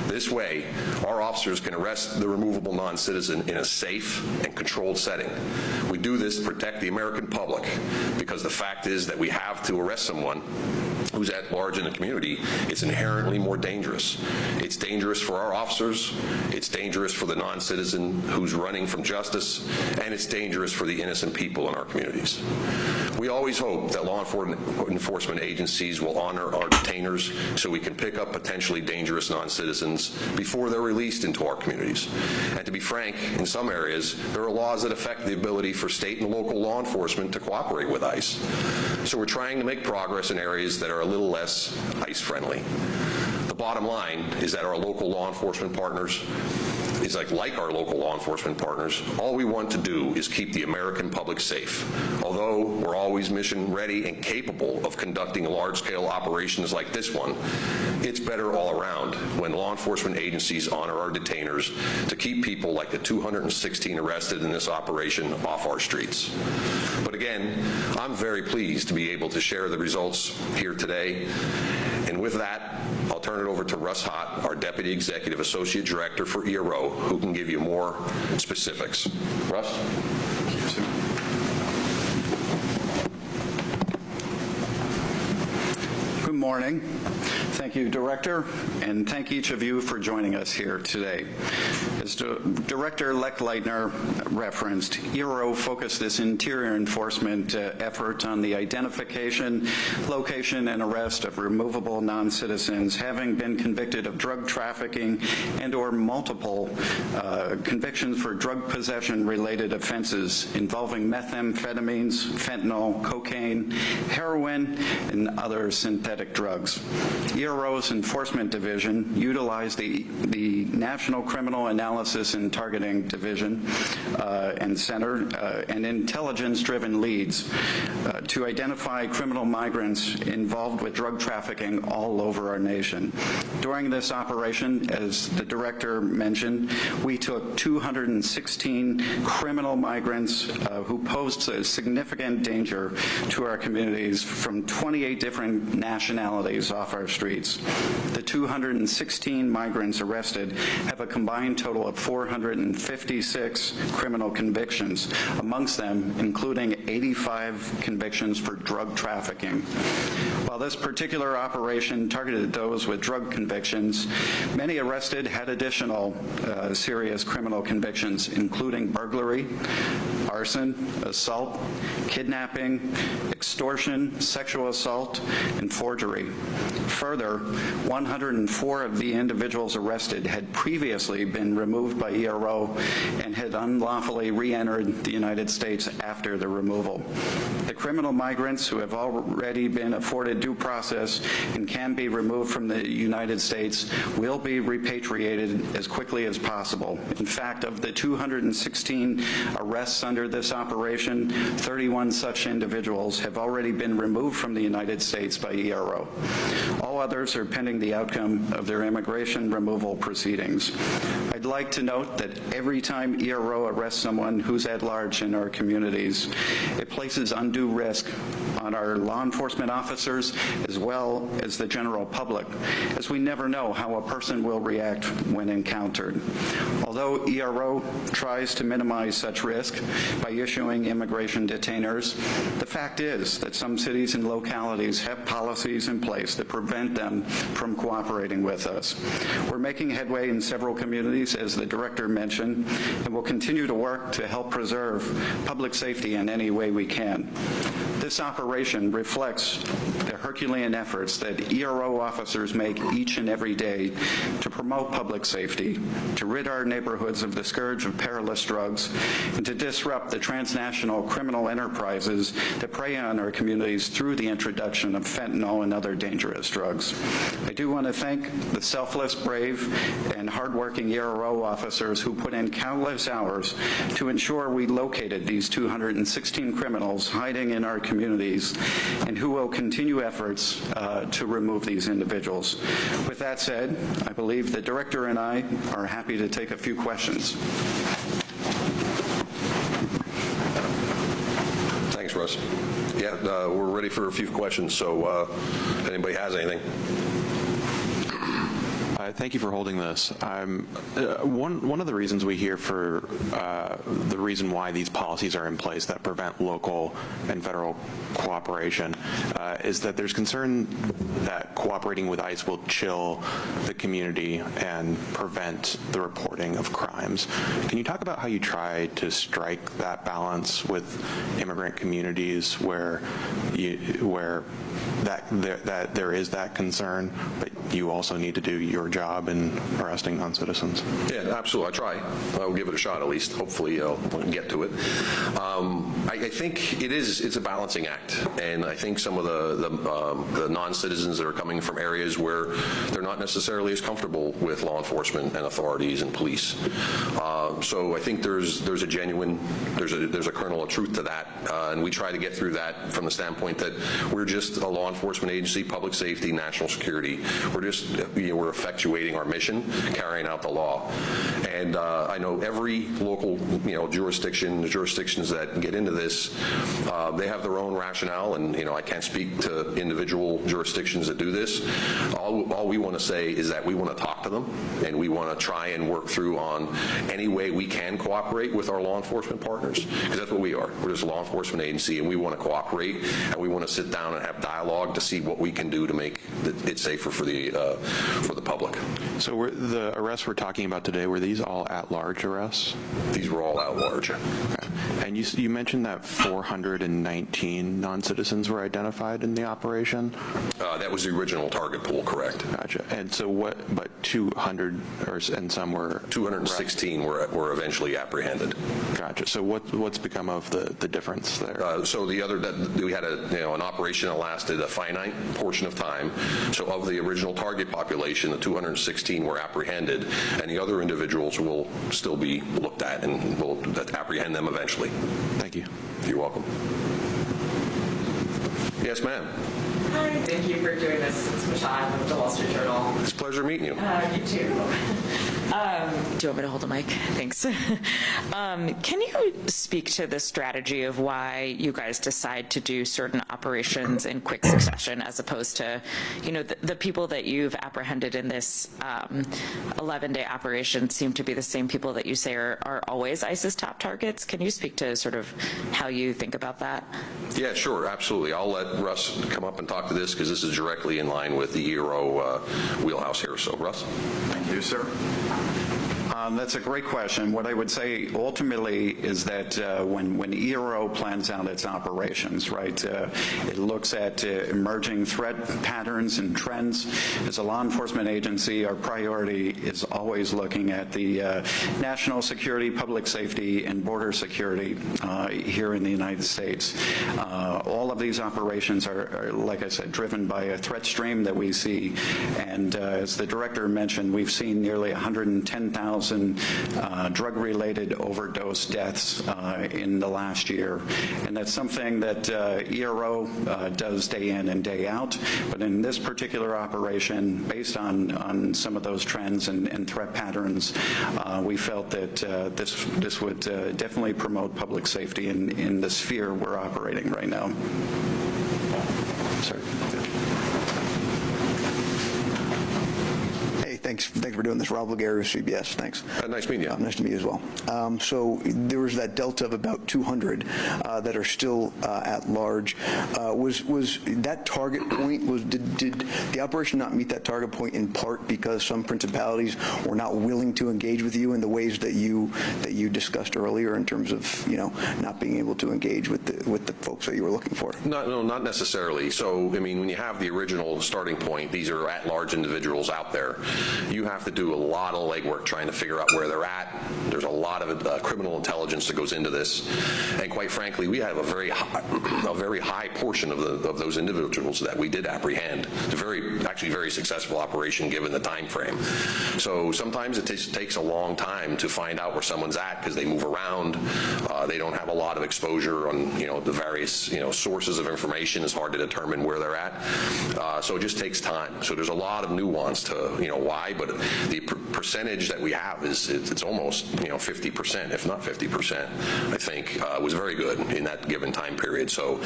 This way, our officers can arrest the removable non-citizen in a safe and controlled setting. We do this to protect the American public because the fact is that we have to arrest someone who's at large in the community, it's inherently more dangerous. It's dangerous for our officers, it's dangerous for the non-citizen who's running from justice, and it's dangerous for the innocent people in our communities. We always hope that law enforcement agencies will honor our detainers so we can pick up potentially dangerous non-citizens before they're released into our communities. And to be frank, in some areas, there are laws that affect the ability for state and local law enforcement to cooperate with ICE. So we're trying to make progress in areas that are a little less ICE-friendly. The bottom line is that our local law enforcement partners is like our local law enforcement partners, all we want to do is keep the American public safe. Although we're always mission ready and capable of conducting large-scale operations like this one, it's better all around when law enforcement agencies honor our detainers to keep people like the 216 arrested in this operation off our streets. But again, I'm very pleased to be able to share the results here today. And with that, I'll turn it over to Russ Hott, our Deputy Executive Associate Director for ERO, who can give you more specifics. Russ? Good morning. Thank you, Director, and thank each of you for joining us here today. As Director Leckleitner referenced, ERO focused this interior enforcement effort on the identification, location, and arrest of removable non-citizens having been convicted of drug trafficking and or multiple convictions for drug possession-related offenses involving methamphetamines, fentanyl, cocaine, heroin, and other synthetic drugs. ERO's Enforcement Division utilized the National Criminal Analysis and Targeting Division and Center and intelligence-driven leads to identify criminal migrants involved with drug trafficking all over our nation. During this operation, as the Director mentioned, we took 216 criminal migrants who posed a significant danger to our communities from 28 different nationalities off our streets. The 216 migrants arrested have a combined total of 456 criminal convictions, amongst them including 85 convictions for drug trafficking. While this particular operation targeted those with drug convictions, many arrested had additional serious criminal convictions, including burglary, arson, assault, kidnapping, extortion, sexual assault, and forgery. Further, 104 of the individuals arrested had previously been removed by ERO and had unlawfully re-entered the United States after the removal. The criminal migrants who have already been afforded due process and can be removed from the United States will be repatriated as quickly as possible. In fact, of the 216 arrests under this operation, 31 such individuals have already been removed from the United States by ERO. All others are pending the outcome of their immigration removal proceedings. I'd like to note that every time ERO arrests someone who's at large in our communities, it places undue risk on our law enforcement officers as well as the general public, as we never know how a person will react when encountered. Although ERO tries to minimize such risk by issuing immigration detainers, the fact is that some cities and localities have policies in place that prevent them from cooperating with us. We're making headway in several communities, as the Director mentioned, and will continue to work to help preserve public safety in any way we can. This operation reflects the Herculean efforts that ERO officers make each and every day to promote public safety, to rid our neighborhoods of the scourge of perilous drugs, and to disrupt the transnational criminal enterprises that prey on our communities through the introduction of fentanyl and other dangerous drugs. I do want to thank the selfless, brave, and hardworking ERO officers who put in countless hours to ensure we located these 216 criminals hiding in our communities, and who will continue efforts to remove these individuals. With that said, I believe the Director and I are happy to take a few questions. Thanks, Russ. Yeah, we're ready for a few questions, so if anybody has anything. Thank you for holding this. One of the reasons we hear for the reason why these policies are in place that prevent local and federal cooperation is that there's concern that cooperating with ICE will chill the community and prevent the reporting of crimes. Can you talk about how you try to strike that balance with immigrant communities where there is that concern, but you also need to do your job in arresting non-citizens? Yeah, absolutely. I try. I'll give it a shot at least. Hopefully I'll get to it. I think it's a balancing act, and I think some of the non-citizens that are coming from areas where they're not necessarily as comfortable with law enforcement and authorities and police. So I think there's a kernel of truth to that, and we try to get through that from the standpoint that we're just a law enforcement agency, public safety, national security. We're we're effectuating our mission, carrying out the law. And I know every local jurisdictions that get into this, they have their own rationale, and I can't speak to individual jurisdictions that do this. All we want to say is that we want to talk to them, and we want to try and work through on any way we can cooperate with our law enforcement partners, because that's what we are. We're just a law enforcement agency, and we want to cooperate, and we want to sit down and have dialogue to see what we can do to make it safer for the public. So the arrests we're talking about today, were these all at-large arrests? These were all at-large. Okay. And you mentioned that 419 non-citizens were identified in the operation? That was the original target pool, correct. Gotcha. And so but 200 and some were 216 were eventually apprehended. Gotcha. So what's become of the difference there? So we had an operation that lasted a finite portion of time. So of the original target population, the 216 were apprehended, and the other individuals will still be looked at, and we'll apprehend them eventually. Thank you. You're welcome. Yes, ma'am. Hi, thank you for doing this. It's Michelle with the Wall Street Journal. It's a pleasure meeting you. You too. Do you want me to hold the mic? Thanks. Can you speak to the strategy of why you guys decide to do certain operations in quick succession as opposed to, the people that you've apprehended in this 11-day operation seem to be the same people that you say are always ICE's top targets. Can you speak to sort of how you think about that? Yeah, sure, absolutely. I'll let Russ come up and talk to this because this is directly in line with the ERO wheelhouse here. So, Russ? Thank you, sir. That's a great question. What I would say ultimately is that when ERO plans out its operations, right, it looks at emerging threat patterns and trends. As a law enforcement agency, our priority is always looking at the national security, public safety, and border security here in the United States. All of these operations are, like I said, driven by a threat stream that we see. And as the director mentioned, we've seen nearly 110,000 drug-related overdose deaths in the last year. And that's something that ERO does day in and day out. But in this particular operation, based on some of those trends and threat patterns, we felt that this would definitely promote public safety in the sphere we're operating right now. Sorry. Thanks for doing this. Rob Ligero, CBS. Thanks. Nice meeting you. Nice to meet you as well. So there was that delta of about 200 that are still at large. Was that target point, did the operation not meet that target point in part because some principalities were not willing to engage with you in the ways that you discussed earlier in terms of not being able to engage with the folks that you were looking for? No, not necessarily. So I mean, when you have the original starting point, these are at-large individuals out there. You have to do a lot of legwork trying to figure out where they're at. There's a lot of criminal intelligence that goes into this, and quite frankly, we have a very high portion of those individuals that we did apprehend. It's actually very successful operation given the time frame. So sometimes it takes a long time to find out where someone's at because they move around. They don't have a lot of exposure on the various sources of information. It's hard to determine where they're at. So it just takes time. So there's a lot of nuance to why but the percentage that we have it's almost 50%, if not 50%. I think was very good in that given time period. So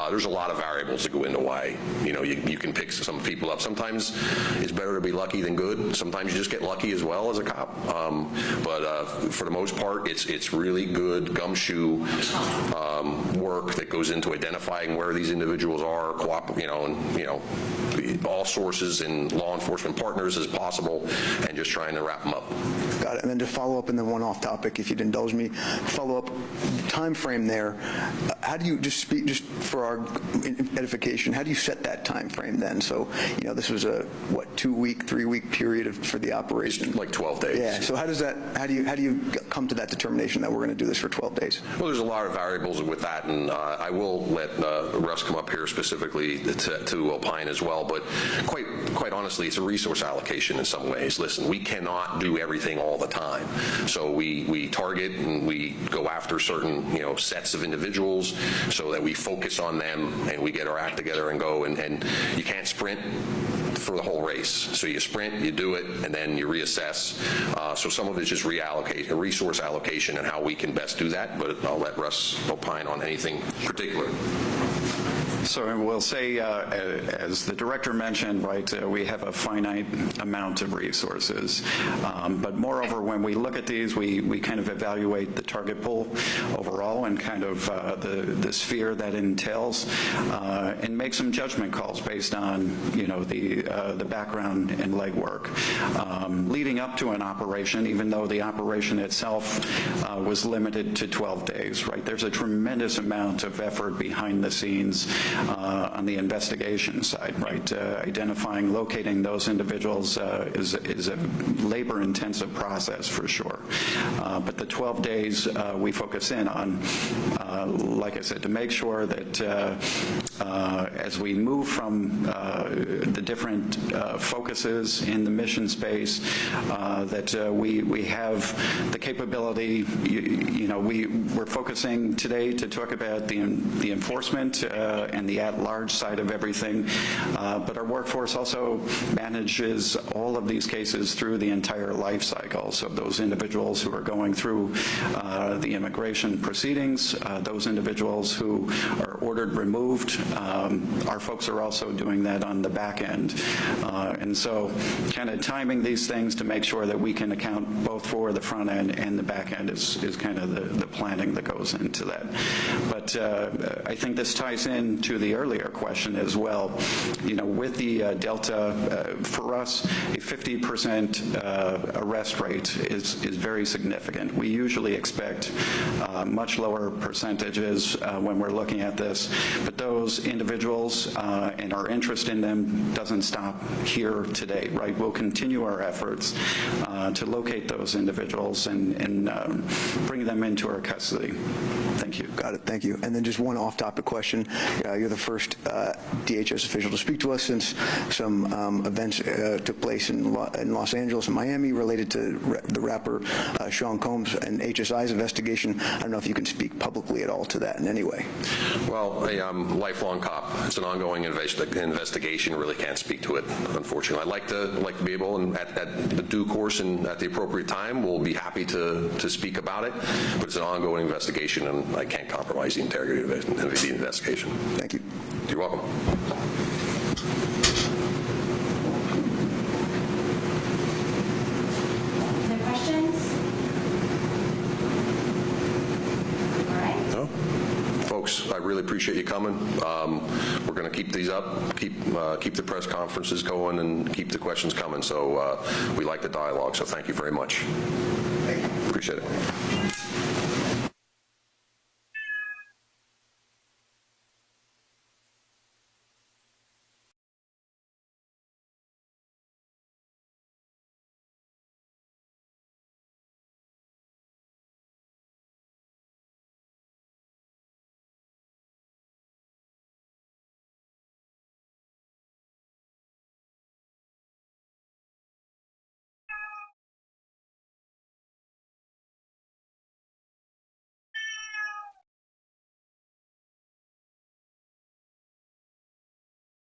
there's a lot of variables that go into why you can pick some people up. Sometimes it's better to be lucky than good. Sometimes you just get lucky as well as a cop. But for the most part, it's really good gumshoe work that goes into identifying where these individuals are, and all sources and law enforcement partners as possible, and just trying to wrap them up. Got it. And then to follow up, and then one off topic, if you'd indulge me, follow up time frame there. How do you just for our edification? How do you set that time frame then? So this was a 2-week, 3-week period for the operation. Like 12 days. Yeah. So how do you come to that determination that we're going to do this for 12 days? Well, there's a lot of variables with that, and I will let Russ come up here specifically to opine as well. But quite honestly, it's a resource allocation in some ways. Listen, we cannot do everything all the time, so we target and we go after certain sets of individuals so that we focus on them and we get our act together and go. And you can't sprint for the whole race. So you sprint, you do it, and then you reassess. So some of it's just resource allocation and how we can best do that, but I'll let Russ opine on anything particular. So I will say, as the director mentioned, right, we have a finite amount of resources. But moreover, when we look at these, we kind of evaluate the target pool overall and kind of the sphere that entails, and make some judgment calls based on, the background and legwork. Leading up to an operation, even though the operation itself was limited to 12 days, right, there's a tremendous amount of effort behind the scenes on the investigation side, right? Identifying, locating those individuals is a labor-intensive process for sure. But the 12 days we focus in on, like I said, to make sure that as we move from the different focuses in the mission space, that we have the capability. We're focusing today to talk about the enforcement and the at-large side of everything, but our workforce also manages all of these cases through the entire life cycle. So those individuals who are going through the immigration proceedings, those individuals who are ordered removed, our folks are also doing that on the back end. And so kind of timing these things to make sure that we can account both for the front end and the back end is kind of the planning that goes into that. But I think this ties in to the earlier question as well. With the Delta, for us, a 50% arrest rate is very significant. We usually expect much lower percentages when we're looking at this, but those individuals and our interest in them doesn't stop here today, right? We'll continue our efforts to locate those individuals and bring them into our custody. Thank you. Got it. Thank you. And then just one off-topic question. You're the first DHS official to speak to us since some events took place in Los Angeles and Miami related to the rapper Sean Combs and HSI's investigation. I don't know if you can speak publicly at all to that in any way. Well, I'm a lifelong cop. It's an ongoing investigation. Really can't speak to it, unfortunately. I'd like to be able, and at the due course and at the appropriate time, we'll be happy to speak about it. But it's an ongoing investigation, and I can't compromise the integrity of the investigation. Thank you. You're welcome. Other questions? All right. No? Folks, I really appreciate you coming. We're going to keep these up, keep the press conferences going, and keep the questions coming. So we like the dialogue, so thank you very much. Appreciate it.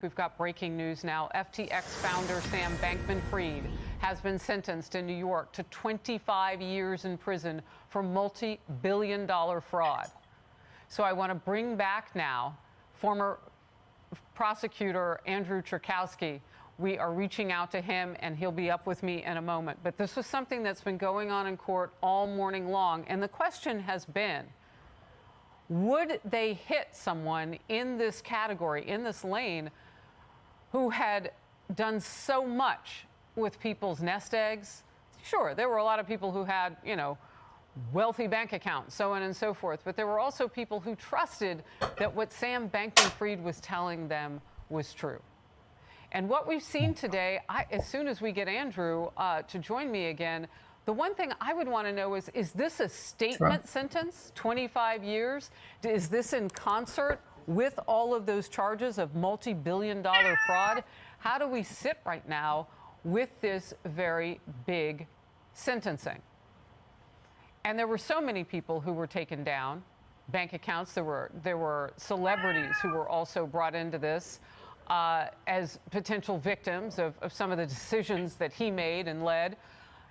We've got breaking news now. FTX founder Sam Bankman-Fried has been sentenced in New York to 25 years in prison for multi-billion-dollar fraud. So I want to bring back now former prosecutor Andrew Cherkowski. We are reaching out to him, and he'll be up with me in a moment. But this was something that's been going on in court all morning long. And the question has been, would they hit someone in this category, in this lane, who had done so much with people's nest eggs? Sure, there were a lot of people who had, you know, wealthy bank accounts, so on and so forth. But there were also people who trusted that what Sam Bankman-Fried was telling them was true. And what we've seen today, as soon as we get Andrew to join me again, the one thing I would want to know is this a statement sentence, 25 years? Is this in concert with all of those charges of multi-billion-dollar fraud? How do we sit right now with this very big sentencing? And there were so many people who were taken down, bank accounts. There were celebrities who were also brought into this as potential victims of some of the decisions that he made and led.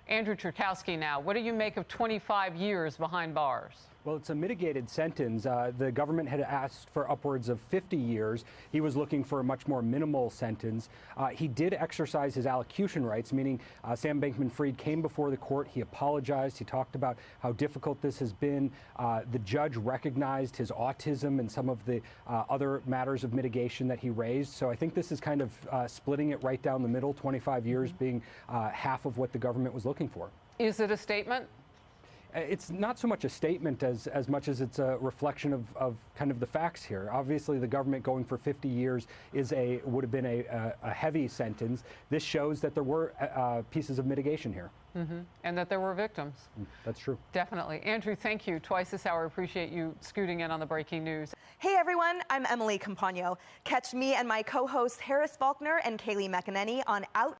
Andrew Cherkowski now, what do you make of 25 years behind bars? Well, it's a mitigated sentence. The government had asked for upwards of 50 years. He was looking for a much more minimal sentence. He did exercise his allocution rights, meaning Sam Bankman-Fried came before the court. He apologized. He talked about how difficult this has been. The judge recognized his autism and some of the other matters of mitigation that he raised. So I think this is kind of splitting it right down the middle, 25 years being half of what the government was looking for. Is it a statement? It's not so much a statement as much as it's a reflection of kind of the facts here. Obviously, the government going for 50 years would have been a heavy sentence. This shows that there were pieces of mitigation here. And that there were victims. That's true. Definitely. Andrew, thank you. Twice this hour. Appreciate you scooting in on the breaking news. Hey everyone, I'm Emily Campagno. Catch me and my co-hosts Harris Faulkner and Kaylee McEnany on Out.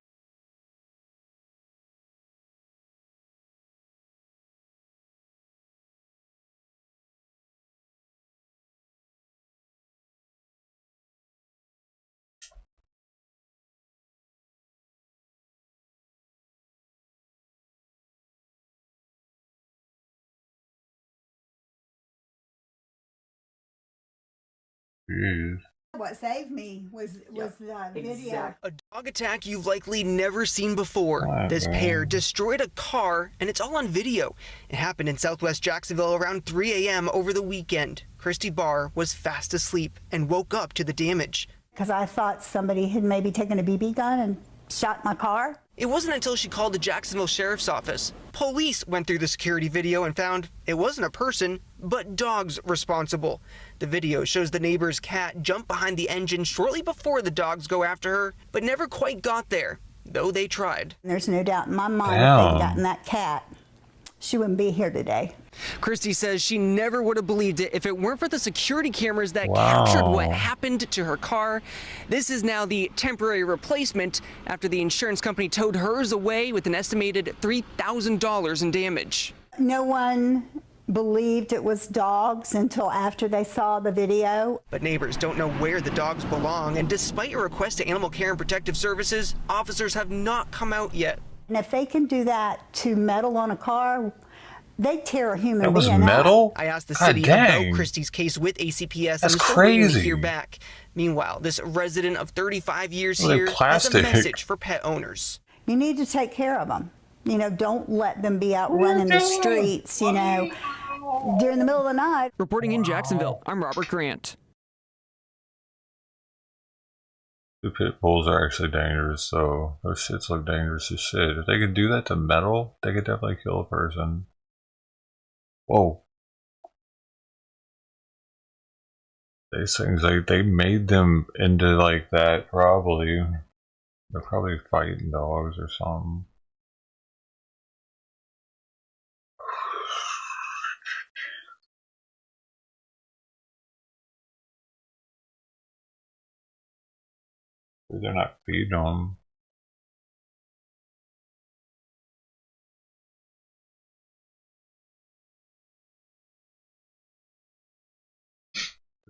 What saved me was the video. A dog attack you've likely never seen before. This pair destroyed a car, and it's all on video. It happened in southwest Jacksonville around 3 a.m. over the weekend. Christy Barr was fast asleep and woke up to the damage. Because I thought somebody had maybe taken a BB gun and shot my car. It wasn't until she called the Jacksonville Sheriff's Office. Police went through the security video and found it wasn't a person, but dogs responsible. The video shows the neighbor's cat jump behind the engine shortly before the dogs go after her, but never quite got there, though they tried. There's no doubt in my mind if they'd gotten that cat, she wouldn't be here today. Christy says she never would have believed it if it weren't for the security cameras that captured what happened to her car. This is now the temporary replacement after the insurance company towed hers away with an estimated $3,000 in damage. No one believed it was dogs until after they saw the video. But neighbors don't know where the dogs belong, and despite a request to Animal Care and Protective Services, officers have not come out yet. And if they can do that to metal on a car, they tear a human being. That was metal? I asked the city about Christie's case with ACPS. That's and I'm still waiting to crazy. hear back. Meanwhile, this resident of 35 years Well, here has a plastic. message for pet owners. You need to take care of them. You know, don't let them be out running the streets, you know, during the middle of the night. Reporting in Jacksonville, I'm Robert Grant. The pit bulls are actually dangerous, so those shits look dangerous as shit. If they could do that to metal, they could definitely kill a person. Whoa. These things, like, they made them into like that, probably. They're probably fighting dogs or something. They're not feeding them.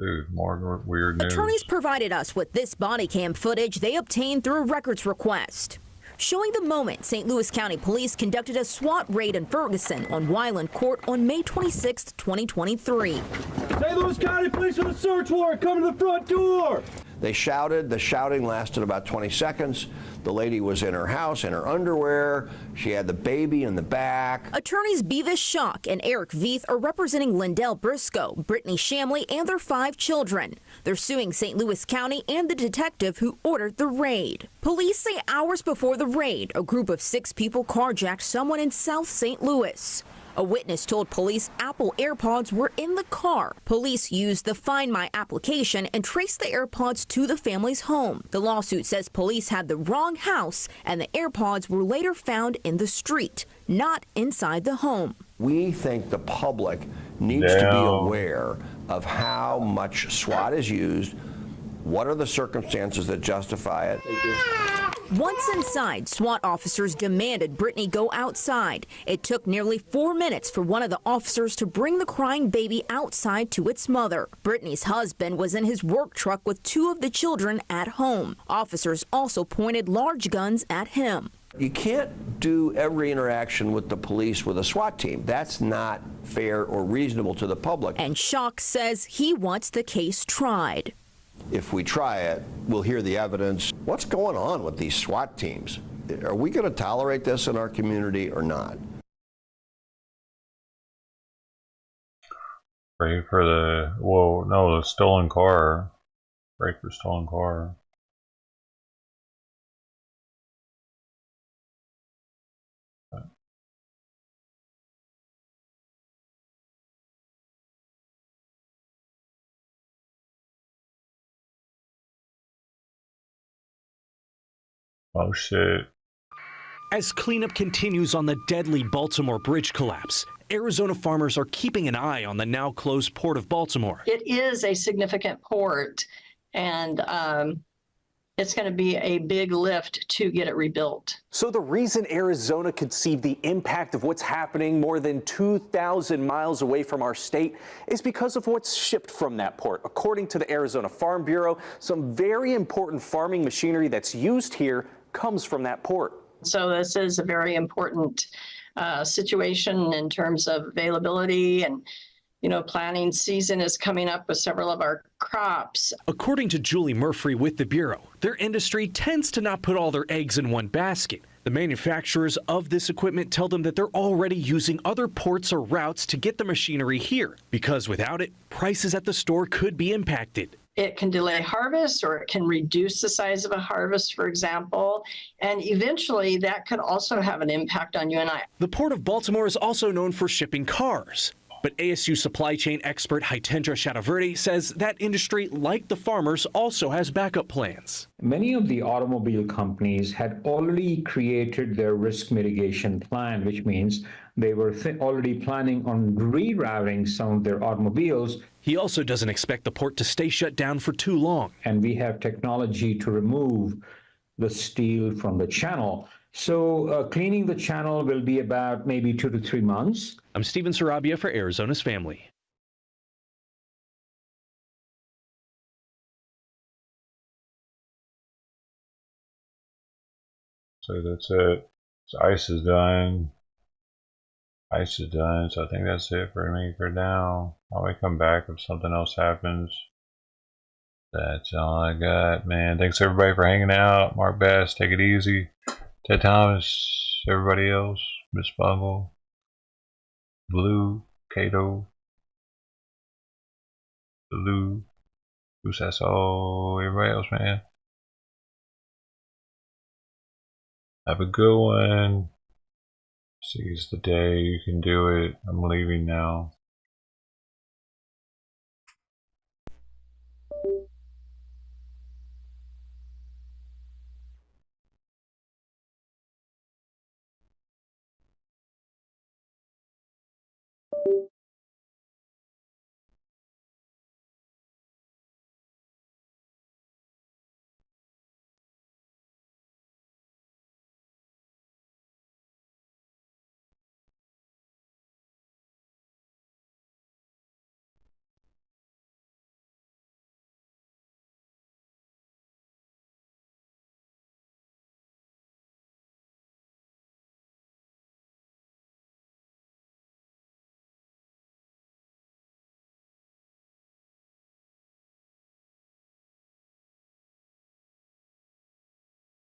Dude, more weird news. Attorneys provided us with this body cam footage they obtained through a records request, showing the moment St. Louis County Police conducted a SWAT raid in Ferguson on Wyland Court on May 26, 2023. St. Louis County Police with a search warrant, come to the front door! They shouted. The shouting lasted about 20 seconds. The lady was in her house in her underwear. She had the baby in the back. Attorneys Beavis Schock and Eric Veith are representing Lindell Briscoe, Brittany Shamley, and their 5 children. They're suing St. Louis County and the detective who ordered the raid. Police say hours before the raid, a group of 6 people carjacked someone in South St. Louis. A witness told police Apple AirPods were in the car. Police used the Find My application and traced the AirPods to the family's home. The lawsuit says police had the wrong house and the AirPods were later found in the street, not inside the home. We think the public needs to be aware of how much SWAT is used. What are the circumstances that justify it? Once inside, SWAT officers demanded Brittany go outside. It took nearly 4 minutes for one of the officers to bring the crying baby outside to its mother. Brittany's husband was in his work truck with 2 of the children at home. Officers also pointed large guns at him. You can't do every interaction with the police with a SWAT team. That's not fair or reasonable to the public. And Schock says he wants the case tried. If we try it, we'll hear the evidence. What's going on with these SWAT teams? Are we going to tolerate this in our community or not? Pray for the, whoa, no, the stolen car. Pray for stolen car. Oh shit. As cleanup continues on the deadly Baltimore bridge collapse, Arizona farmers are keeping an eye on the now closed port of Baltimore. It is a significant port, and it's going to be a big lift to get it rebuilt. So the reason Arizona could see the impact of what's happening more than 2,000 miles away from our state is because of what's shipped from that port. According to the Arizona Farm Bureau, some very important farming machinery that's used here comes from that port. So this is a very important situation in terms of availability, and planting season is coming up with several of our crops. According to Julie Murphy with the Bureau, their industry tends to not put all their eggs in one basket. The manufacturers of this equipment tell them that they're already using other ports or routes to get the machinery here, because without it, prices at the store could be impacted. It can delay harvest, or it can reduce the size of a harvest, for example, and eventually that could also have an impact on you and I. The Port of Baltimore is also known for shipping cars. But ASU supply chain expert Hitendra Chaturvedi says that industry, like the farmers, also has backup plans. Many of the automobile companies had already created their risk mitigation plan, which means they were already planning on rerouting some of their automobiles. He also doesn't expect the port to stay shut down for too long. And we have technology to remove the steel from the channel. So cleaning the channel will be about maybe 2 to 3 months. I'm Steven Sarabia for Arizona's Family. So that's it. So ice is done. Ice is done. So I think that's it for me for now. I might come back if something else happens. That's all I got, man. Thanks everybody for hanging out. Mark Bass, take it easy. Ted Thomas, everybody else, Miss Bungle, Blue, Kato, Blue, Usaso, everybody else, man. Have a good one. Seize the day, you can do it. I'm leaving now.